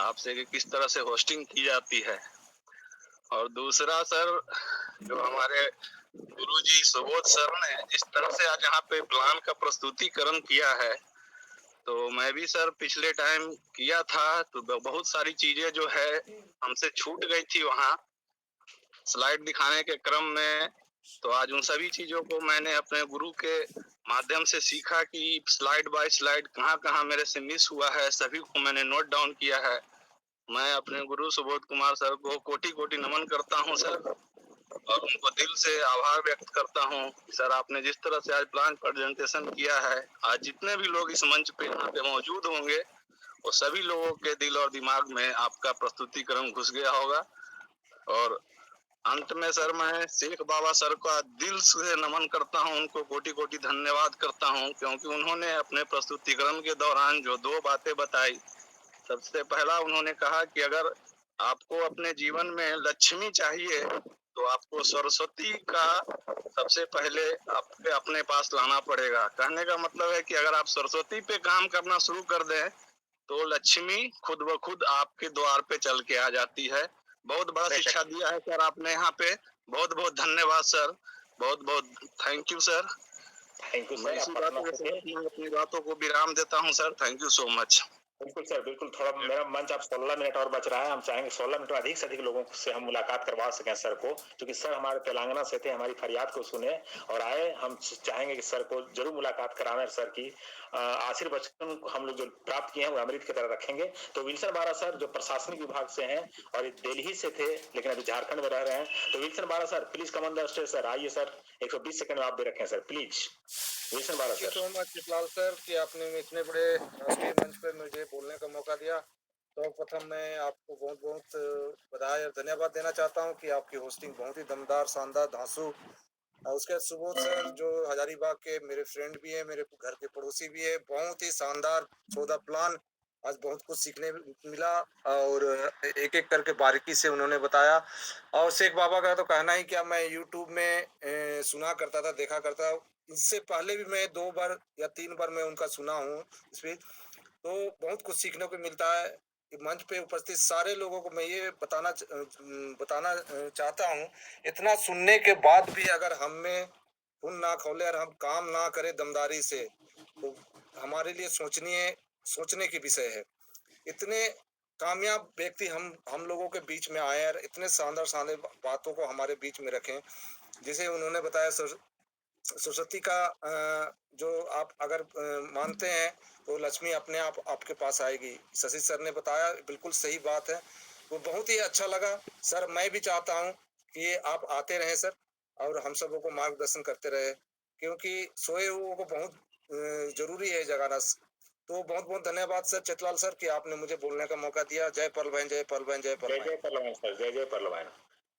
आपसे कि किस तरह से होस्टिंग की जाती है। और दूसरा सर, जो हमारे गुरुजी सुबोध सर ने जिस तरह से आज यहाँ पे प्लान का प्रस्तुतिकरण किया है, तो मैं भी सर पिछले टाइम किया था तो बहुत सारी चीजें जो है हमसे छूट गई थी वहाँ स्लाइड दिखाने के क्रम में। तो आज उन सभी चीजों को मैंने अपने गुरु के माध्यम से सीखा कि स्लाइड बाय स्लाइड कहाँ कहाँ मेरे से मिस हुआ है, सभी को मैंने नोट डाउन किया है। मैं अपने गुरु सुबोध कुमार सर को कोटि कोटि नमन करता हूँ सर, और उनको दिल से आभार व्यक्त करता हूँ सर। आपने जिस तरह से आज प्लान प्रेजेंटेशन किया है, आज जितने भी लोग इस मंच पे यहाँ पे मौजूद होंगे वो सभी लोगों के दिल और दिमाग में आपका प्रस्तुतिकरण घुस गया होगा। और अंत में सर मैं शेख बाबा सर का दिल से नमन करता हूँ, उनको कोटि कोटि धन्यवाद करता हूँ, क्योंकि उन्होंने अपने प्रस्तुतिकरण के दौरान जो 2 बातें बताई। सबसे पहला उन्होंने कहा कि अगर आपको अपने जीवन में लक्ष्मी चाहिए तो आपको सरस्वती का सबसे पहले आपके अपने पास लाना पड़ेगा। कहने का मतलब है कि अगर आप सरस्वती पे काम करना शुरू कर दें तो लक्ष्मी खुद ब खुद आपके द्वार पे चल के आ जाती है। बहुत बड़ा शिक्षा दिया है सर आपने यहाँ पे। बहुत बहुत धन्यवाद सर, बहुत बहुत thank you sir. Thank you मैं सर। इसी बातों के साथ मैं अपनी बातों को विराम देता हूँ sir. Thank you so much. बिल्कुल सर, बिल्कुल। थोड़ा मेरा मंच अब 16 मिनट और बच रहा है। हम चाहेंगे 16 मिनट में अधिक से अधिक लोगों से हम मुलाकात करवा सकें सर को, क्योंकि सर हमारे तेलंगाना से थे, हमारी फरियाद को सुने और आए। हम चाहेंगे कि सर को जरूर मुलाकात करावें। सर की आशीर्वचन हम लोग जो प्राप्त किए हैं वो अमृत की तरह रखेंगे। तो विल्सन बारा सर जो प्रशासनिक विभाग से हैं और ये दिल्ली से थे लेकिन अभी झारखंड में रह रहे हैं, तो Wilson Bara sir please come on the stage sir. आइए सर, 120 सेकंड में आप भी रखें sir, please. Wilson Bara thank you sir. So much Chitlal sir कि आपने इतने बड़े राष्ट्रीय मंच पर मुझे बोलने का मौका दिया। तो प्रथम मैं आपको बहुत बहुत बधाई और धन्यवाद देना चाहता हूं कि आपकी होस्टिंग बहुत ही दमदार, शानदार, धांसू। और उसके बाद सुबोध सर जो हजारीबाग के मेरे फ्रेंड भी है, मेरे घर के पड़ोसी भी है, बहुत ही शानदार सौदा प्लान। आज बहुत कुछ सीखने मिला और एक एक करके बारीकी से उन्होंने बताया। और शेख बाबा का तो कहना ही क्या, मैं यूट्यूब में सुना करता था, देखा करता। इससे पहले भी मैं 2 बार या 3 बार मैं उनका सुना हूँ स्पीच। तो बहुत कुछ सीखने को मिलता है। मंच पे उपस्थित सारे लोगों को मैं ये बताना चाहता हूँ, इतना सुनने के बाद भी अगर हम में खून ना खौले और हम काम ना करें दमदारी से, तो हमारे लिए सोचने की विषय है। इतने कामयाब व्यक्ति हम लोगों के बीच में आए और इतने शानदार शानदार बातों को हमारे बीच में रखें। जैसे उन्होंने बताया सरस्वती का जो आप अगर मानते हैं तो लक्ष्मी अपने आप आपके पास आएगी। शशि सर ने बताया, बिल्कुल सही बात है। वो बहुत ही अच्छा लगा सर। मैं भी चाहता हूं कि आप आते रहें सर और हम सबों को मार्गदर्शन करते रहे, क्योंकि सोए हुओं को बहुत जरूरी है जगाना। तो बहुत बहुत धन्यवाद सर चितलाल सर कि आपने मुझे बोलने का मौका दिया। जय परलवैन, जय परलवैन, जय जय परलवैन। जय परलवान सर, जय जय परलवान।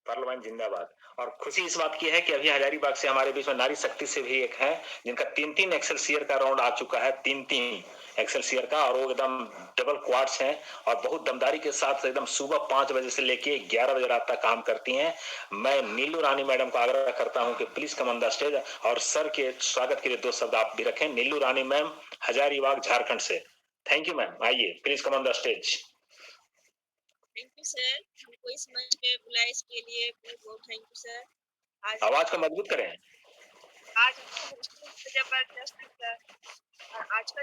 परलवान जिंदाबाद। और खुशी इस बात की है कि अभी हजारीबाग से हमारे बीच में नारी शक्ति से भी एक है जिनका 3-3 एक्सेलसियर का राउंड आ चुका है, 3-3 एक्सेलसियर का, और वो एकदम डबल क्वाड्स हैं और बहुत दमदारी के साथ एकदम सुबह 5 बजे से लेके 11 बजे रात तक काम करती हैं। मैं नीलू रानी मैडम को आग्रह करता हूं कि please come on the stage और सर के स्वागत के लिए 2 शब्द आप भी रखें। नीलू रानी मैम, हजारीबाग झारखंड से। थैंक यू मैम, आइए please come on the stage. Thank you sir, हमको इस मंच पे बुलाए इसके लिए बहुत बहुत थैंक यू सर। आज आवाज को मजबूत करें। आज हमको होस्टिंग जबरदस्त है सर। और आज का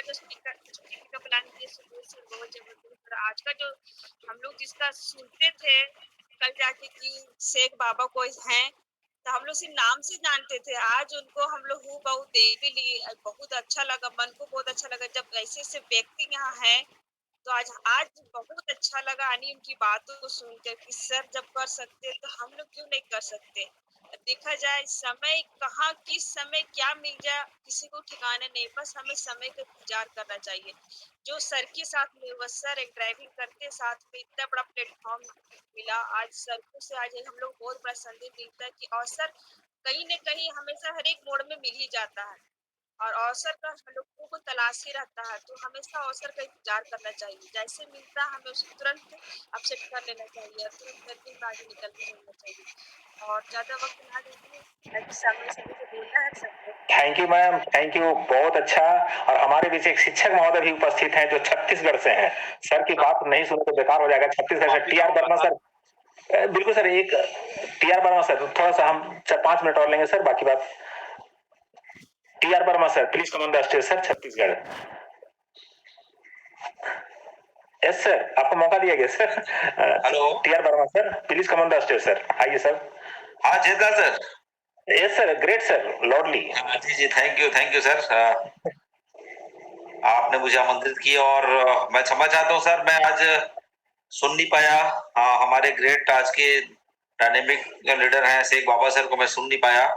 जो स्पीकर का प्लान किया सुबह से बहुत जबरदस्त। और आज का जो हम लोग जिसका सुनते थे कल जाके कि शेख बाबा कोई हैं, तो हम लोग सिर्फ नाम से जानते थे। आज उनको हम लोग हूबहू देख भी लिए, बहुत अच्छा लगा, मन को बहुत अच्छा लगा जब ऐसे ऐसे व्यक्ति यहाँ हैं। तो आज बहुत अच्छा लगा आनी उनकी बातों को सुनकर कि सर जब कर सकते तो हम लोग क्यों नहीं कर सकते। देखा जाए समय कहाँ किस समय क्या मिल जाए किसी को ठिकाना नहीं, बस हमें समय का इंतजार करना चाहिए। जो सर के साथ में हुआ, सर एक ड्राइविंग करते साथ में इतना बड़ा प्लेटफॉर्म मिला आज सर को, से आज हम लोग बहुत बड़ा संदेश मिलता है कि अवसर कहीं न कहीं हमेशा हर एक मोड़ में मिल ही जाता है और अवसर का हम लोगों को तलाश ही रहता है। तो हमेशा अवसर का इंतजार करना चाहिए, जैसे मिलता है हमें उसको तुरंत एक्सेप्ट कर लेना चाहिए और तुरंत करके आगे निकल भी जाना चाहिए और ज्यादा वक्त ना देंगे, समय से बोलना है सबको। Thank you ma'am, thank you, बहुत अच्छा। और हमारे बीच एक शिक्षक महोदय भी उपस्थित हैं जो छत्तीसगढ़ से हैं। सर की बात नहीं सुने तो बेकार हो जाएगा। छत्तीसगढ़ से टी.आर. वर्मा सर। बिल्कुल सर, एक टी.आर. वर्मा सर, थोड़ा सा हम 5 मिनट और लेंगे सर, बाकी बात T R. Verma sir, please come on the stage sir, Chhattisgarh. Yes sir, आपको मौका दिया गया सर। Hello T R. Verma sir, please come on the stage sir, आइए सर। हाँ Chetla sir. Yes sir, great sir, lordly. जी जी, थैंक यू सर। आपने मुझे आमंत्रित किया और मैं क्षमा चाहता हूँ सर, मैं आज सुन नहीं पाया। हमारे ग्रेट आज के डायनेमिक लीडर हैं शेख बाबा सर को मैं सुन नहीं पाया।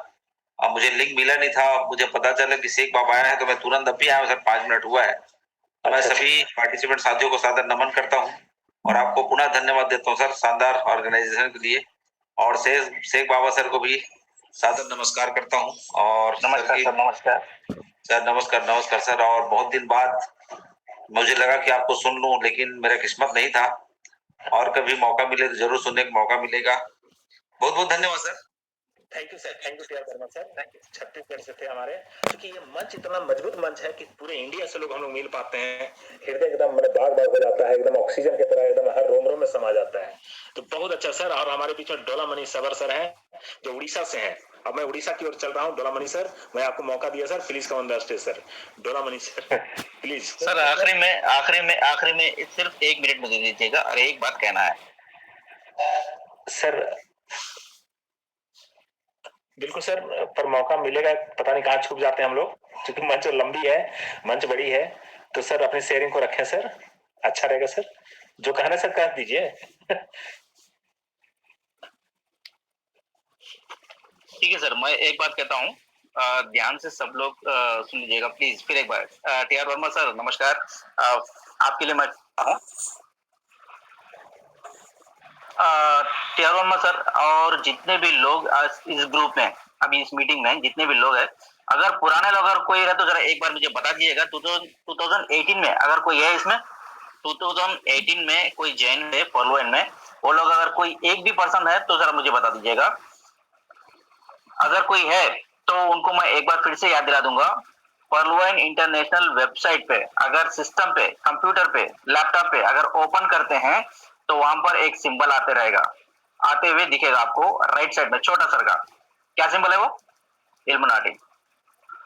मुझे लिंक मिला नहीं था, मुझे पता चला कि शेख बाबा आया है तो मैं तुरंत अभी आया हूँ सर, 5 मिनट हुआ है। तो मैं सभी पार्टिसिपेंट साथियों को सादर नमन करता हूँ और आपको पुनः धन्यवाद देता हूँ सर शानदार ऑर्गेनाइजेशन के लिए। और शेख बाबा सर को भी सादर नमस्कार करता हूँ। और नमस्कार सर, नमस्कार सर, नमस्कार सर। और बहुत दिन बाद मुझे लगा कि आपको सुन लूं, लेकिन मेरा किस्मत नहीं था। और कभी मौका मिले तो जरूर सुनने का मौका मिलेगा। बहुत बहुत धन्यवाद sir. Thank you sir, thank you TR. Verma sir, thank you. Chhattisgarh से थे हमारे, क्योंकि ये मंच इतना मजबूत मंच है कि पूरे इंडिया से लोग हम लोग मिल पाते हैं। हृदय एकदम मैंने बाग बाग हो जाता है, एकदम ऑक्सीजन की तरह एकदम हर रोम रोम में समा जाता है। तो बहुत अच्छा सर। और हमारे बीच में डोला मनी सबर सर हैं, जो उड़ीसा से हैं। अब मैं उड़ीसा की ओर चल रहा हूँ। डोलामणि सर, मैं आपको मौका दिया sir, please come on the stage sir. Dolamani sir please sir आखिरी में सिर्फ 1 मिनट मुझे दीजिएगा और एक बात कहना है सर। बिल्कुल सर, पर मौका मिलेगा, पता नहीं कहाँ छुप जाते हैं हम लोग, क्योंकि मंच लंबी है, मंच बड़ी है। तो सर अपनी शेयरिंग को रखें सर, अच्छा रहेगा सर। जो कहना सर कह दीजिए। ठीक है सर, मैं एक बात कहता हूँ, ध्यान से सब लोग सुन लीजिएगा प्लीज। फिर एक बार टी.आर. वर्मा सर नमस्कार। आपके लिए मैं टी.आर. वर्मा सर और जितने भी लोग आज इस ग्रुप में, अभी इस मीटिंग में जितने भी लोग हैं, अगर पुराने लोग अगर कोई है तो जरा एक बार मुझे बता दीजिएगा। 2018 में अगर कोई है इसमें, 2018 में कोई जैन है फॉलोइन में, वो लोग अगर कोई एक भी पर्सन है तो जरा मुझे बता दीजिएगा। अगर कोई है तो उनको मैं एक बार फिर से याद दिला दूंगा। पर्लवाइन इंटरनेशनल वेबसाइट पे अगर सिस्टम पे, कंप्यूटर पे, लैपटॉप पे अगर ओपन करते हैं तो वहां पर एक सिंबल आते रहेगा, आते हुए दिखेगा आपको राइट साइड में छोटा सर का। क्या सिंबल है वो? इल्युमिनाटी।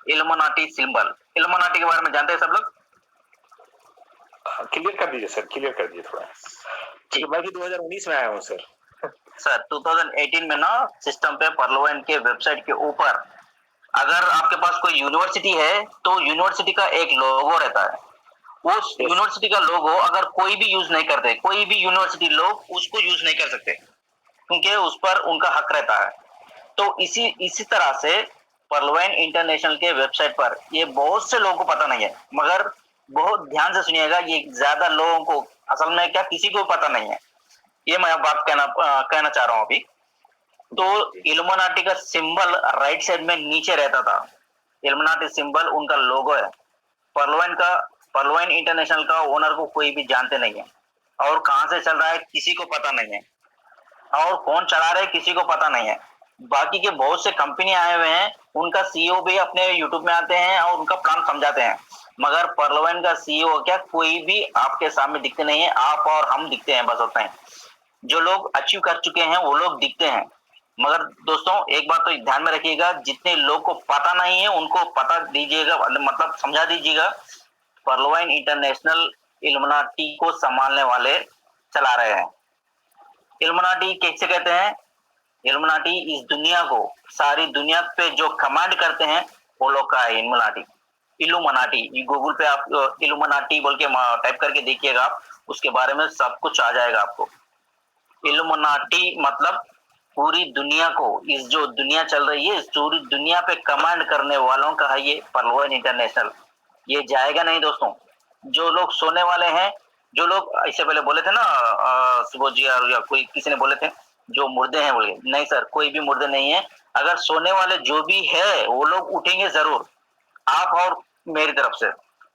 इल्युमिनाटी सिंबल। इल्युमिनाटी के बारे में जानते हैं सब लोग? क्लियर कर दीजिए सर, क्लियर कर दीजिए थोड़ा, क्योंकि मैं भी 2019 में आया हूँ सर। सर 2018 में ना सिस्टम पे पर्लवाइन के वेबसाइट के ऊपर अगर आपके पास कोई यूनिवर्सिटी है तो यूनिवर्सिटी का एक लोगो रहता है। उस यूनिवर्सिटी का लोगो अगर कोई भी यूज नहीं करते, कोई भी यूनिवर्सिटी लोग उसको यूज नहीं कर सकते, क्योंकि उस पर उनका हक रहता है। तो इसी तरह से पर्लवाइन इंटरनेशनल के वेबसाइट पर ये बहुत से लोगों को पता नहीं है, मगर बहुत ध्यान से सुनिएगा, ये ज्यादा लोगों को असल में क्या किसी को पता नहीं है। ये मैं बात कहना चाह रहा हूँ अभी। तो इल्युमिनाटी का सिंबल राइट साइड में नीचे रहता था। इल्युमिनाटी सिंबल उनका लोगो है। पर्लवाइन इंटरनेशनल का ओनर को कोई भी जानते नहीं है, और कहां से चल रहा है किसी को पता नहीं है, और कौन चला रहा है किसी को पता नहीं है। बाकी के बहुत से कंपनी आए हुए हैं, उनका सीईओ भी अपने यूट्यूब में आते हैं और उनका प्लान समझाते हैं, मगर पर्लवाइन का सीईओ क्या कोई भी आपके सामने दिखते नहीं है। आप और हम दिखते हैं, बस होते हैं। जो लोग अचीव कर चुके हैं वो लोग दिखते हैं। मगर दोस्तों एक बात तो ध्यान में रखिएगा, जितने लोग को पता नहीं है उनको पता दीजिएगा, मतलब समझा दीजिएगा। पर्लवाइन इंटरनेशनल इल्युमिनाटी को संभालने वाले चला रहे हैं। इल्युमिनाटी कैसे कहते हैं? इल्युमिनाटी इस दुनिया को, सारी दुनिया पे जो कमांड करते हैं वो लोग का है इल्युमिनाटी। इल्युमिनाटी गूगल पे आप इल्युमिनाटी बोल के टाइप करके देखिएगा, आप उसके बारे में सब कुछ आ जाएगा आपको। इल्युमिनाटी मतलब पूरी दुनिया को, इस जो दुनिया चल रही है इस पूरी दुनिया पे कमांड करने वालों का है ये पर्लवाइन इंटरनेशनल। ये जाएगा नहीं दोस्तों। जो लोग सोने वाले हैं, जो लोग इससे पहले बोले थे ना सुबोध जी या कोई किसी ने बोले थे जो मुर्दे हैं बोले, नहीं सर कोई भी मुर्दे नहीं है। अगर सोने वाले जो भी है वो लोग उठेंगे जरूर। आप और मेरी तरफ से,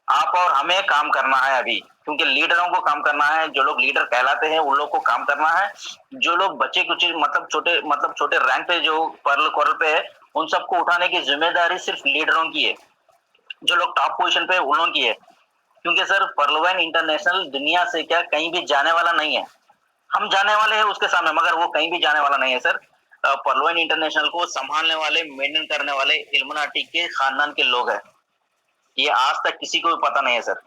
आप और हमें काम करना है अभी, क्योंकि लीडरों को काम करना है। जो लोग लीडर कहलाते हैं उन लोग को काम करना है। जो लोग बच्चे कुछ मतलब छोटे रैंक पे जो पर्ल कोरल पे है, उन सबको उठाने की जिम्मेदारी सिर्फ लीडरों की है। जो लोग टॉप पोजीशन पे उन लोगों की है, क्योंकि सर पर्लवाइन इंटरनेशनल दुनिया से क्या कहीं भी जाने वाला नहीं है। हम जाने वाले हैं उसके सामने, मगर वो कहीं भी जाने वाला नहीं है सर। पर्लवाइन इंटरनेशनल को संभालने वाले, मेंटेन करने वाले इल्युमिनाटी के खानदान के लोग हैं। ये आज तक किसी को भी पता नहीं है सर।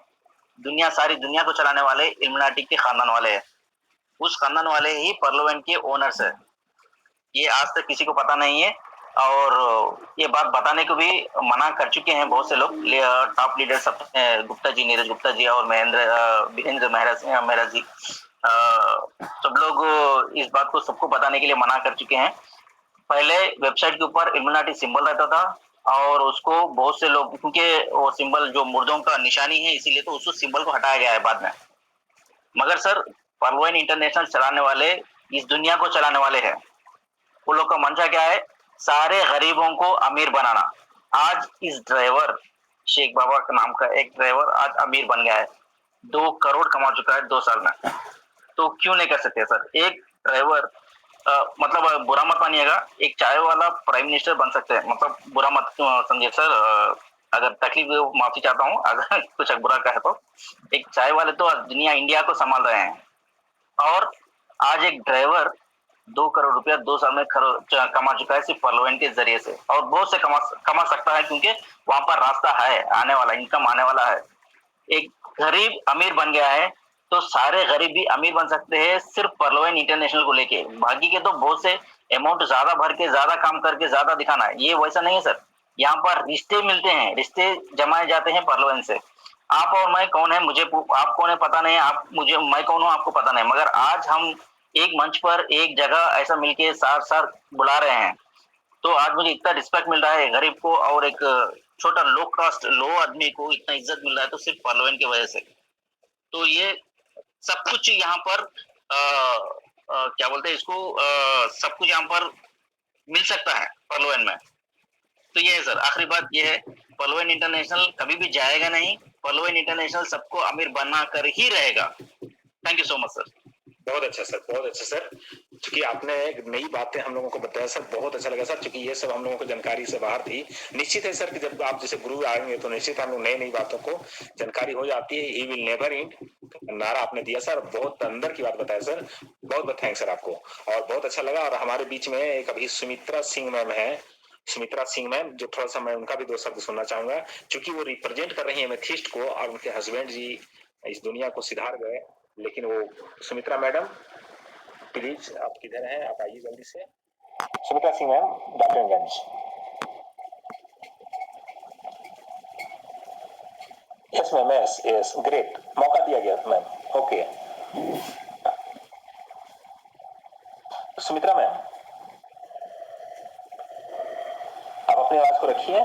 दुनिया, सारी दुनिया को चलाने वाले इल्युमिनाटी के खानदान वाले हैं। उस खानदान वाले ही पर्लवाइन के ओनर्स है। ये आज तक किसी को पता नहीं है, और ये बात बताने को भी मना कर चुके हैं बहुत से लोग। टॉप लीडर सब, गुप्ता जी, नीरज गुप्ता जी और वीरेंद्र मेहरा जी, सब लोग इस बात को सबको बताने के लिए मना कर चुके हैं। पहले वेबसाइट के ऊपर इल्युमिनाटी सिंबल रहता था, और उसको बहुत से लोग, क्योंकि वो सिंबल जो मुर्दों का निशानी है इसीलिए तो उस सिंबल को हटाया गया है बाद में। मगर सर पर्लवाइन इंटरनेशनल चलाने वाले इस दुनिया को चलाने वाले हैं। वो लोग का मंशा क्या है? सारे गरीबों को अमीर बनाना। आज इस ड्राइवर शेख बाबा का नाम का एक ड्राइवर आज अमीर बन गया है, 2 करोड़ कमा चुका है 2 साल में। तो क्यों नहीं कर सकते सर? एक ड्राइवर, मतलब बुरा मत मानिएगा, एक चाय वाला प्राइम मिनिस्टर बन सकते हैं, मतलब बुरा मत समझिए सर, अगर तकलीफ माफी चाहता हूँ अगर कुछ बुरा कहे तो। एक चाय वाले तो दुनिया, इंडिया को संभाल रहे हैं, और आज एक ड्राइवर 2 करोड़ रुपया 2 साल में कमा चुका है सिर्फ परलोइन के जरिए से, और बहुत से कमा सकता है क्योंकि वहां पर रास्ता है आने वाला, इनकम आने वाला है। एक गरीब अमीर बन गया है तो सारे गरीब भी अमीर बन सकते हैं सिर्फ परलोइन इंटरनेशनल को लेके। बाकी के तो बहुत से अमाउंट ज्यादा भर के ज्यादा काम करके ज्यादा दिखाना है, ये वैसा नहीं है सर। यहाँ पर रिश्ते मिलते हैं, रिश्ते जमाए जाते हैं परलोइन से। आप और मैं कौन है, मुझे आप कौन है पता नहीं, आप मुझे, मैं कौन हूँ आपको पता नहीं, मगर आज हम एक मंच पर एक जगह ऐसा मिलके साथ साथ बुला रहे हैं, तो आज मुझे इतना रिस्पेक्ट मिल रहा है गरीब को, और एक छोटा लो कास्ट लो आदमी को इतना इज्जत मिल रहा है तो सिर्फ परलोइन की वजह से। तो ये सब कुछ यहाँ पर क्या बोलते हैं इसको, सब कुछ यहाँ पर मिल सकता है परलोइन में। तो ये है सर, आखिरी बात ये है, परलोइन इंटरनेशनल कभी भी जाएगा नहीं, परलोइन इंटरनेशनल सबको अमीर बना कर ही रहेगा। Thank you so much sir. बहुत अच्छा सर, बहुत अच्छा सर। क्योंकि आपने एक नई बातें हम लोगों को बताया सर, बहुत अच्छा लगा सर, क्योंकि ये सब हम लोगों को जानकारी से बाहर थी। निश्चित है सर कि जब आप जैसे गुरु आएंगे तो निश्चित हम लोग नई नई बातों को जानकारी हो जाती है। ही विल नेवर एंड नारा आपने दिया सर, बहुत अंदर की बात बताया सर, बहुत बहुत थैंक्स सर आपको, और बहुत अच्छा लगा। और हमारे बीच में एक अभी सुमित्रा सिंह मैम है, सुमित्रा सिंह मैम, जो थोड़ा सा मैं उनका भी 2 शब्द सुनना चाहूंगा, क्योंकि वो रिप्रेजेंट कर रही है एमेथिस्ट को, और उनके हस्बैंड जी इस दुनिया को सिधार गए, लेकिन वो सुमित्रा मैडम प्लीज आप किधर हैं, आप आइए जल्दी से। Sumitra Singh ma'am, Daltonganj. Yes ma'am, yes yes, great, मौका दिया गया मैम, ओके। सुमित्रा मैम, आप अपनी आवाज को रखिए।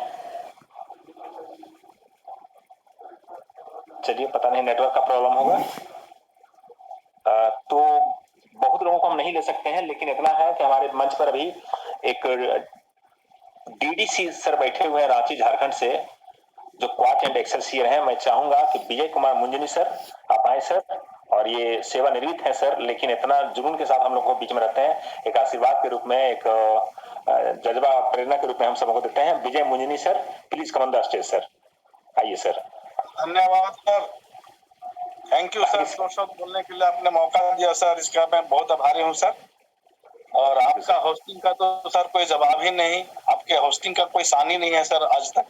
चलिए, पता नहीं नेटवर्क का प्रॉब्लम होगा। तो बहुत लोगों को हम नहीं ले सकते हैं, लेकिन इतना है कि हमारे मंच पर अभी एक डीडीसी सर बैठे हुए हैं रांची झारखंड से, जो क्वाट एंड एक्सेलसियर हैं। मैं चाहूंगा कि विजय कुमार मुंजनी सर आप आए सर, और ये सेवानिवृत्त हैं सर, लेकिन इतना जुनून के साथ हम लोग को बीच में रहते हैं, एक आशीर्वाद के रूप में, एक जज्बा प्रेरणा के रूप में हम सबको देते हैं। Vijay Munjani sir, please come on the stage sir, आइए सर। धन्यवाद सर, थैंक यू सर, 2 शब्द बोलने के लिए आपने मौका दिया सर, इसका मैं बहुत आभारी हूँ सर। और आपका होस्टिंग का तो सर कोई जवाब ही नहीं, आपके होस्टिंग का कोई सानी नहीं है सर आज तक,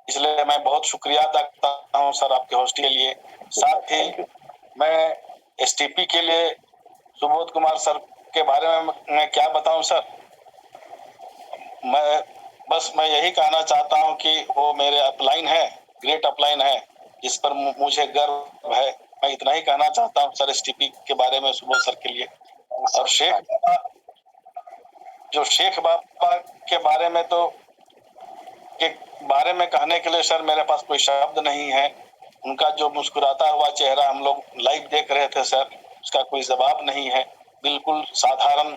इसलिए मैं बहुत शुक्रिया अदा करता हूँ सर आपके होस्टिंग के लिए। साथ ही मैं एसटीपी के लिए सुबोध कुमार सर के बारे में मैं क्या बताऊं सर, मैं यही कहना चाहता हूं कि वो मेरे अपलाइन है, ग्रेट अपलाइन है, जिस पर मुझे गर्व है। मैं इतना ही कहना चाहता हूं सर एसटीपी के बारे में, सुबोध सर के लिए। और शेख बाबा के बारे में में कहने के लिए सर मेरे पास कोई शब्द नहीं है। उनका जो मुस्कुराता हुआ चेहरा हम लोग लाइव देख रहे थे सर, उसका कोई जवाब नहीं है। बिल्कुल साधारण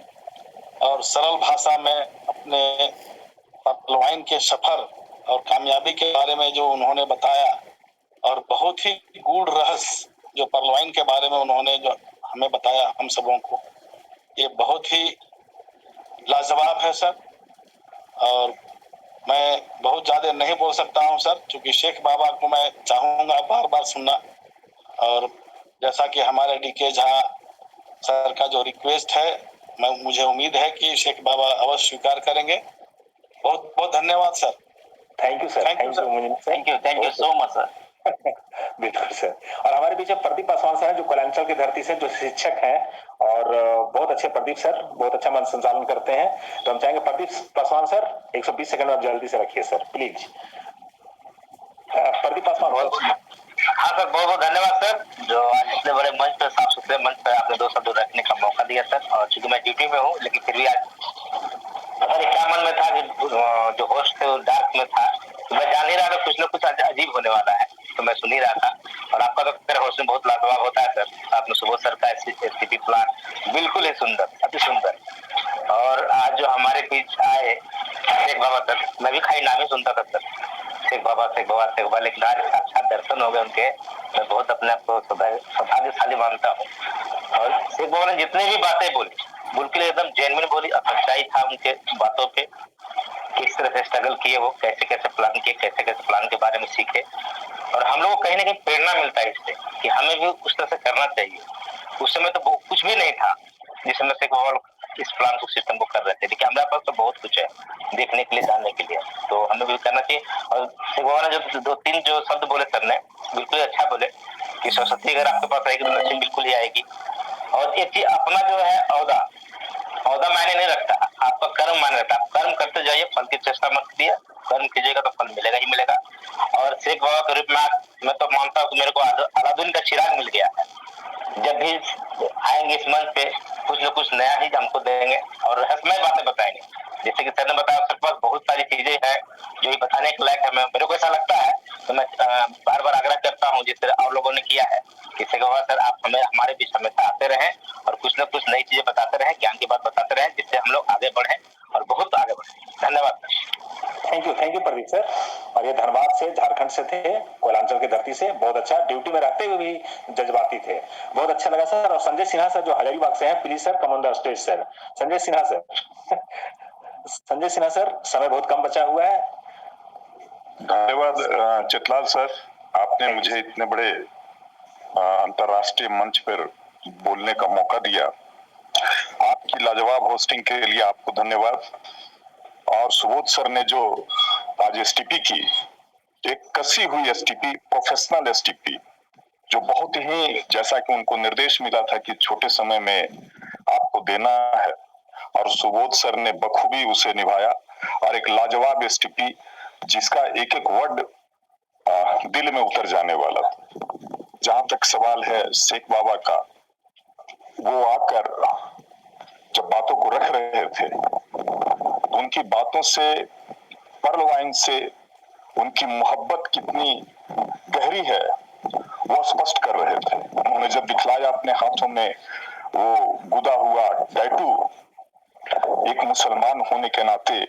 और सरल भाषा में अपने परलोइन के सफर और कामयाबी के बारे में जो उन्होंने बताया, और बहुत ही गूढ़ रहस्य जो परलोइन के बारे में उन्होंने जो हमें बताया हम सबों को, ये बहुत ही लाजवाब है सर। और मैं बहुत ज्यादा नहीं बोल सकता हूं सर, क्योंकि शेख बाबा को मैं चाहूंगा बार बार सुनना, और जैसा कि हमारे डीके झा सर का जो रिक्वेस्ट है, मुझे उम्मीद है कि शेख बाबा अवश्य स्वीकार करेंगे। बहुत बहुत धन्यवाद sir. Thank you sir, thank you so much sir. बिल्कुल सर। और हमारे बीच में प्रदीप पासवान सर हैं, जो कलांचल की धरती से, जो शिक्षक हैं, और बहुत अच्छे प्रदीप सर, बहुत अच्छा मंच संचालन करते हैं। तो हम चाहेंगे प्रदीप पासवान सर 120 सेकंड में आप जल्दी से रखिए सर, प्लीज। प्रदीप पासवान। हाँ सर, बहुत बहुत धन्यवाद सर, जो आज इतने बड़े मंच पर, साफ सुथरे मंच पर आपने 2 शब्द रखने का मौका दिया सर। और चूंकि मैं ड्यूटी में हूँ, लेकिन फिर भी आज पता नहीं क्या मन में था कि जो होस्ट थे वो डार्क में था, तो मैं जान ही रहा था कुछ ना कुछ अजीब होने वाला है, तो मैं सुन ही रहा था। और आपका तो फिर होस्टिंग बहुत लाजवाब होता है सर। आपने सुबोध सर का एसटीपी प्लान बिल्कुल ही सुंदर, अति सुंदर। और आज जो हमारे बीच आए शेख बाबा सर, मैं भी खाली नाम ही सुनता था सर, शेख बाबा, लेकिन आज साक्षात दर्शन हो गए उनके। मैं बहुत अपने आप को सौभाग्यशाली मानता हूँ। और शेख बाबा ने जितनी भी बातें बोली, बिल्कुल एकदम जेन्युइन बोली, और सच्चाई था उनके बातों पे। किस तरह से स्ट्रगल किए वो, कैसे कैसे प्लान किए, कैसे कैसे प्लान के बारे में सीखे, और हम लोग को कहीं ना कहीं प्रेरणा मिलता है इससे कि हमें भी उस तरह से करना चाहिए। उस समय तो कुछ भी नहीं था जिस समय शेख बाबा इस प्लान को सिस्टम को कर रहे थे। देखिए हमारे पास तो बहुत कुछ है देखने के लिए, जानने के लिए, तो हमें भी करना चाहिए। और शेख ने जो 2-3 जो शब्द बोले सर ने, बिल्कुल अच्छा बोले कि सरस्वती अगर आपके पास रहेगी तो लक्ष्मी बिल्कुल ही आएगी। और एक चीज, अपना जो है औदा मायने नहीं रखता, आपका कर्म मायने रखता। आप कर्म करते जाइए, फल की चेष्टा मत कीजिए, कर्म कीजिएगा तो फल मिलेगा ही मिलेगा। और शेख बाबा के रूप में मैं तो मानता हूँ कि मेरे को अलादीन का चिराग मिल गया है। जब भी आएंगे इस मंच पे कुछ न कुछ नया ही हमको देंगे और रहस्यमय बातें बताएंगे। जैसे कि सर ने बताया, उसके पास बहुत सारी चीजें हैं जो ये बताने के लायक है। मेरे को ऐसा लगता है तो मैं बार बार आग्रह करता हूँ, जिस तरह आप लोगों ने किया है कि शेख बाबा सर आप हमारे बीच हमेशा आते रहें और कुछ न कुछ नई चीजें बताते रहें, ज्ञान की बात बताते रहें, जिससे हम लोग आगे बढ़े और बहुत आगे बढ़े। धन्यवाद। Thank you Pradeep sir. और ये धनबाद से, झारखंड से थे, कोयलांचल की धरती से, बहुत अच्छा, ड्यूटी में रहते हुए भी जज्बाती थे, बहुत अच्छा लगा सर। और संजय सिन्हा सर जो हजारीबाग से हैं, please sir come on the stage sir. Sanjay Sinha sir Sanjay Sinha sir, समय बहुत कम बचा हुआ है। धन्यवाद चितलाल सर, आपने मुझे इतने बड़े अंतर्राष्ट्रीय मंच पर बोलने का मौका दिया। आपकी लाजवाब होस्टिंग के लिए आपको धन्यवाद। और सुबोध सर ने जो आज एसटीपी की, एक कसी हुई एसटीपी, प्रोफेशनल एसटीपी, जो बहुत ही, जैसा कि उनको निर्देश मिला था कि छोटे समय में आपको देना है, और सुबोध सर ने बखूबी उसे निभाया। और एक लाजवाब एसटीपी जिसका एक एक वर्ड दिल में उतर जाने वाला। जहां तक सवाल है शेख बाबा का, वो आकर जब बातों को रख रहे थे तो उनकी बातों से, पर्ल वाइन से उनकी मोहब्बत कितनी गहरी है वो स्पष्ट कर रहे थे। उन्होंने जब दिखलाया अपने हाथों में वो गुदा हुआ टैटू, एक मुसलमान होने के नाते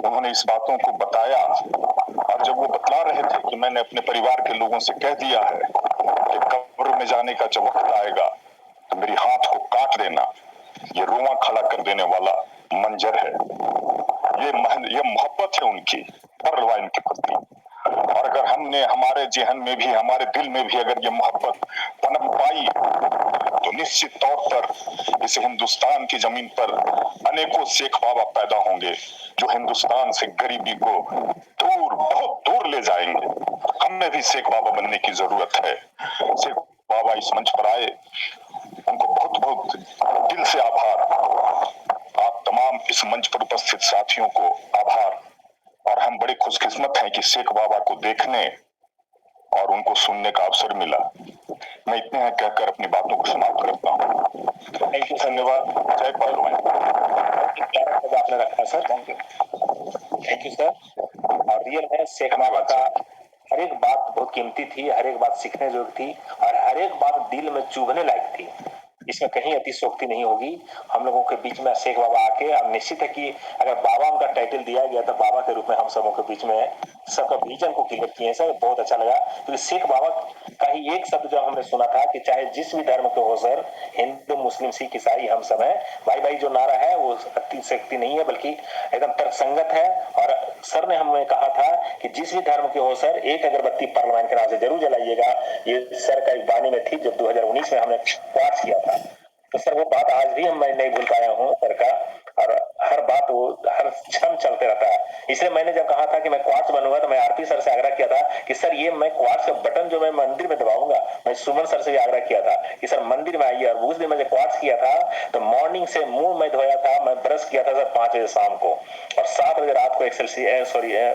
उन्होंने इस बातों को बताया। और जब वो बतला रहे थे कि मैंने अपने परिवार के लोगों से कह दिया है कि कब्र में जाने का जब वक्त आएगा तो मेरी हाथ को काट देना, ये रोमा खड़ा कर देने वाला मंजर है। ये मोहब्बत है उनकी पर्ल वाइन के प्रति। और अगर हमने हमारे जहन में भी, हमारे दिल में भी अगर ये मोहब्बत पनप पाई तो निश्चित तौर पर इस हिंदुस्तान की जमीन पर अनेकों शेख बाबा पैदा होंगे जो हिंदुस्तान से गरीबी को दूर, बहुत दूर ले जाएंगे। हमें भी शेख बाबा बनने की जरूरत है। शेख बाबा इस मंच पर आए, उनको बहुत बहुत दिल से आभार। आप तमाम इस मंच पर उपस्थित साथियों को आभार। और हम बड़े खुशकिस्मत हैं कि शेख बाबा को देखने और उनको सुनने का अवसर मिला। मैं इतने हैं कहकर अपनी बातों को समाप्त करता हूँ। थैंक यू, धन्यवाद। जय पहलवान। आपने रखा सर, थैंक यू सर। और रियल में शेख बाबा का हर एक बात बहुत कीमती थी, हर एक बात सीखने योग्य थी और हर एक बात दिल में चुभने लायक थी। इसमें कहीं अतिशयोक्ति नहीं होगी। हम लोगों के बीच में शेख बाबा आके, अब निश्चित है कि अगर बाबा उनका टाइटल दिया गया तो बाबा के रूप में हम सबों के बीच में सबका विजन को क्लियर किए सर, बहुत अच्छा लगा। क्योंकि शेख बाबा का ही एक शब्द जो हमने सुना था कि चाहे जिस भी धर्म के हो सर, हिंदू मुस्लिम सिख ईसाई हम सब है भाई भाई। जो नारा है वो अतिशयोक्ति नहीं है बल्कि एकदम तर्कसंगत है। और सर ने हमें कहा था कि जिस भी धर्म के हो सर, एक अगरबत्ती पार्लियामेंट के नाम से जरूर जलाइएगा। ये सर का एक वाणी में थी जब 2019 में हमने क्वार्ट्स किया था। तो सर वो बात आज भी मैं नहीं भूल पाया हूँ सर का। और हर बात वो हर क्षण चलते रहता है। इसलिए मैंने जब कहा था कि मैं क्वार्ट्स बनूंगा तो मैं आरपी सर से आग्रह किया था कि सर ये मैं क्वार्ट्स का बटन जो मैं मंदिर में दबाऊंगा, मैं सुमन सर से भी आग्रह किया था कि सर मंदिर में आइए। और उस दिन मैं जब क्वार्ट्स किया था तो मॉर्निंग से मुंह मैं धोया था, मैं ब्रश किया था सर 5 बजे शाम को और 7 बजे रात को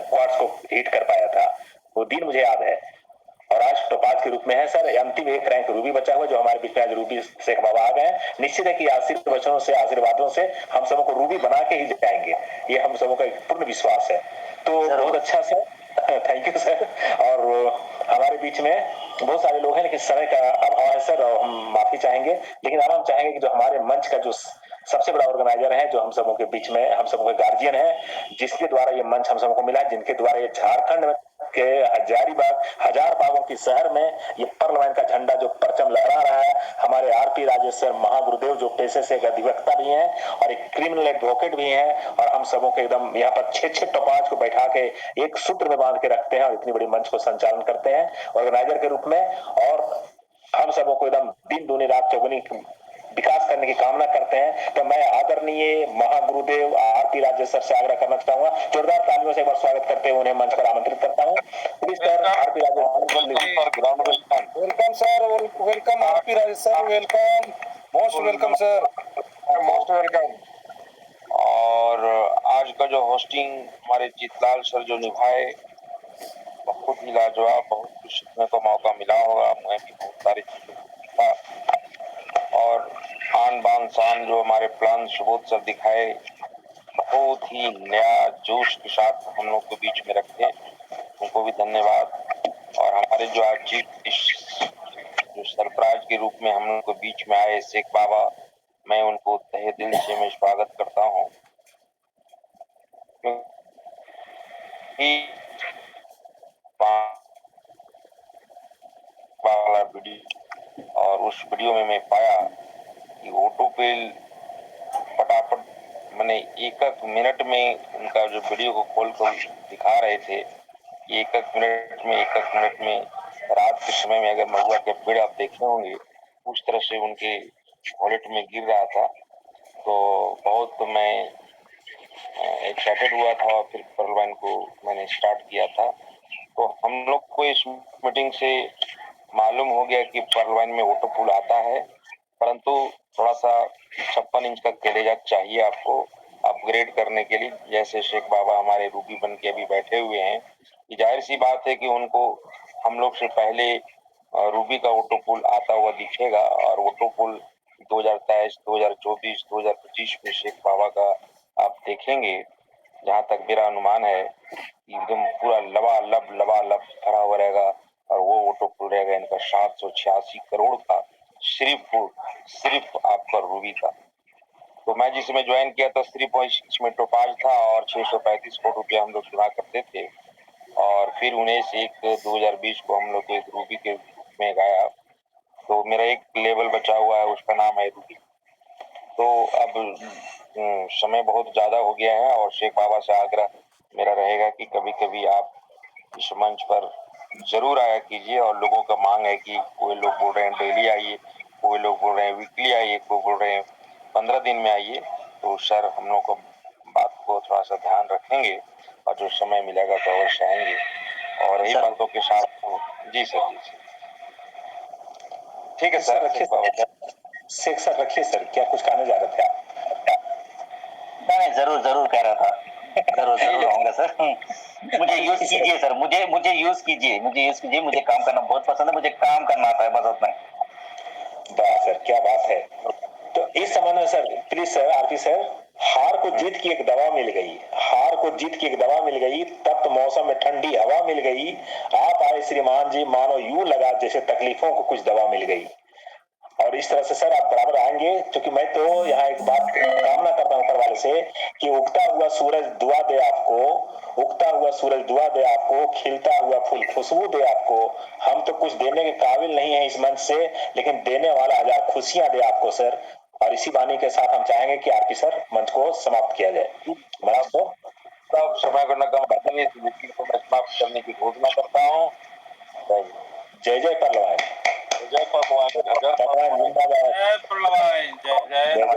क्वार्ट्स को हीट कर पाया था। वो दिन मुझे याद है। और आज टोपाज के रूप में है सर। अंतिम एक रैंक रूबी बचा हुआ जो हमारे बीच में आज रूबी शेख बाबा आ गए। निश्चित है कि आशीर्वचनों से, आशीर्वादों से हम सबों को रूबी बना के ही जाएंगे, ये हम सबों का एक पूर्ण विश्वास है। तो बहुत अच्छा सर, थैंक यू सर। और हमारे बीच में बहुत सारे लोग हैं लेकिन समय का अभाव है सर और हम माफी चाहेंगे। लेकिन अब हम चाहेंगे कि जो हमारे मंच का जो सबसे बड़ा ऑर्गेनाइजर है, जो हम सबों के बीच में हम सबों के गार्जियन है, जिसके द्वारा ये मंच हम सबों को मिला, जिनके द्वारा ये झारखंड के हजारीबाग, हजार बागों की शहर में ये पार्लियामेंट का झंडा जो परचम लहरा रहा है, हमारे आरपी राजेश्वर महागुरुदेव जो पेशे से एक अधिवक्ता भी हैं और एक क्रिमिनल एडवोकेट भी हैं और हम सबों के एकदम यहाँ पर 6 टपाज को बैठा के एक सूत्र में बांध के रखते हैं और इतनी बड़ी मंच को संचालन करते हैं ऑर्गेनाइजर के रूप में। और हम सबों को एकदम दिन दूनी रात चौगुनी विकास करने की कामना करते हैं। तो मैं आदरणीय महागुरुदेव आरपी राजेश्वर सर से आग्रह करना चाहूंगा, जोरदार तालियों से एक बार स्वागत करते हुए उन्हें मंच पर आमंत्रित करता हूँ। Please sir, RP welcome sir, welcome RP Rajesh sir, welcome, most welcome sir, most welcome. और आज का जो होस्टिंग हमारे जीतलाल सर जो निभाए, बहुत ही लाजवाब, बहुत कुछ सीखने को मौका मिला होगा। मैं भी बहुत सारी चीजें सीखा और आन बान शान जो हमारे प्लान सुबोध सर दिखाए, बहुत ही नया जोश के साथ हम लोग के बीच में रखे, उनको भी धन्यवाद। और हमारे जो आज जो सरफराज के रूप में हम लोग के बीच में आए शेख बाबा, मैं उनको तहे दिल से मैं स्वागत करता हूँ। और उस वीडियो में मैं पाया कि ऑटो पे फटाफट मैंने एक मिनट में उनका जो वीडियो को खोल कर दिखा रहे थे, एक मिनट में रात के समय में अगर महुआ के पेड़ आप देखे होंगे उस तरह से उनके वॉलेट में गिर रहा था। तो बहुत मैं एक्साइटेड हुआ था और फिर पर्लवाइन को मैंने स्टार्ट किया था। तो हम लोग को इस मीटिंग से मालूम हो गया कि पर्लवाइन में ऑटो पुल आता है, परंतु थोड़ा सा 56 इंच का कलेजा चाहिए आपको अपग्रेड करने के लिए। जैसे शेख बाबा हमारे रूबी बन के अभी बैठे हुए हैं, जाहिर सी बात है कि उनको हम लोग से पहले रूबी का ऑटो पुल आता हुआ दिखेगा और ऑटो पुल 2023, 2024, 2025 में शेख बाबा का आप देखेंगे। जहाँ तक मेरा अनुमान है एकदम पूरा लबालब भरा हुआ रहेगा और वो ऑटो पुल रहेगा इनका 786 करोड़ का, सिर्फ आपका रूबी का। तो मैं जिसमें ज्वाइन किया था सिर्फ इसमें टोपाज था और 635 करोड़ रुपया हम लोग चुना करते थे। और फिर 19/1/2020 को हम लोग एक रूबी के रूप में गाया। तो मेरा एक लेवल बचा हुआ है, उसका नाम है रूबी। तो अब समय बहुत ज्यादा हो गया है और शेख बाबा से आग्रह मेरा रहेगा कि कभी कभी आप इस मंच पर जरूर आया कीजिए। और लोगों का मांग है कि कोई लोग बोल रहे हैं डेली आइए, कोई लोग बोल रहे हैं वीकली आइए, कोई बोल रहे हैं 15 दिन में आइए। तो सर हम लोग को बात को थोड़ा सा ध्यान रखेंगे और जो समय मिलेगा तो अवश्य आएंगे। और यही बातों के साथ जी सर, ठीक है सर, रखिए शेख सर, रखिए सर, क्या कुछ कहने जा रहे थे आप? नहीं, जरूर कह रहा था, जरूर आऊंगा सर। मुझे यूज कीजिए सर, मुझे यूज कीजिए, मुझे काम करना बहुत पसंद है, मुझे काम करना आता है, बस उतना ही। वाह सर, क्या बात है। तो इस संबंध में sir please sir, RP sir, हार को जीत की एक दवा मिल गई, तप्त मौसम में ठंडी हवा मिल गई। आप आए श्रीमान जी, मानो यूं लगा जैसे तकलीफों को कुछ दवा मिल गई। और इस तरह से सर आप बराबर आएंगे, क्योंकि मैं तो यहाँ एक बात कामना करता हूँ ऊपर वाले से कि उगता हुआ सूरज दुआ दे आपको, खिलता हुआ फूल खुशबू दे आपको। हम तो कुछ देने के काबिल नहीं है इस मंच से, लेकिन देने वाला 1000 खुशियां दे आपको सर। और इसी वाणी के साथ हम चाहेंगे कि आरपी सर मंच को समाप्त किया जाए। मंच को तब समय को न कम बढ़ने इस मीटिंग को मैं समाप्त करने की घोषणा करता हूँ। जय जय पर्लवान, जय पर्लवान,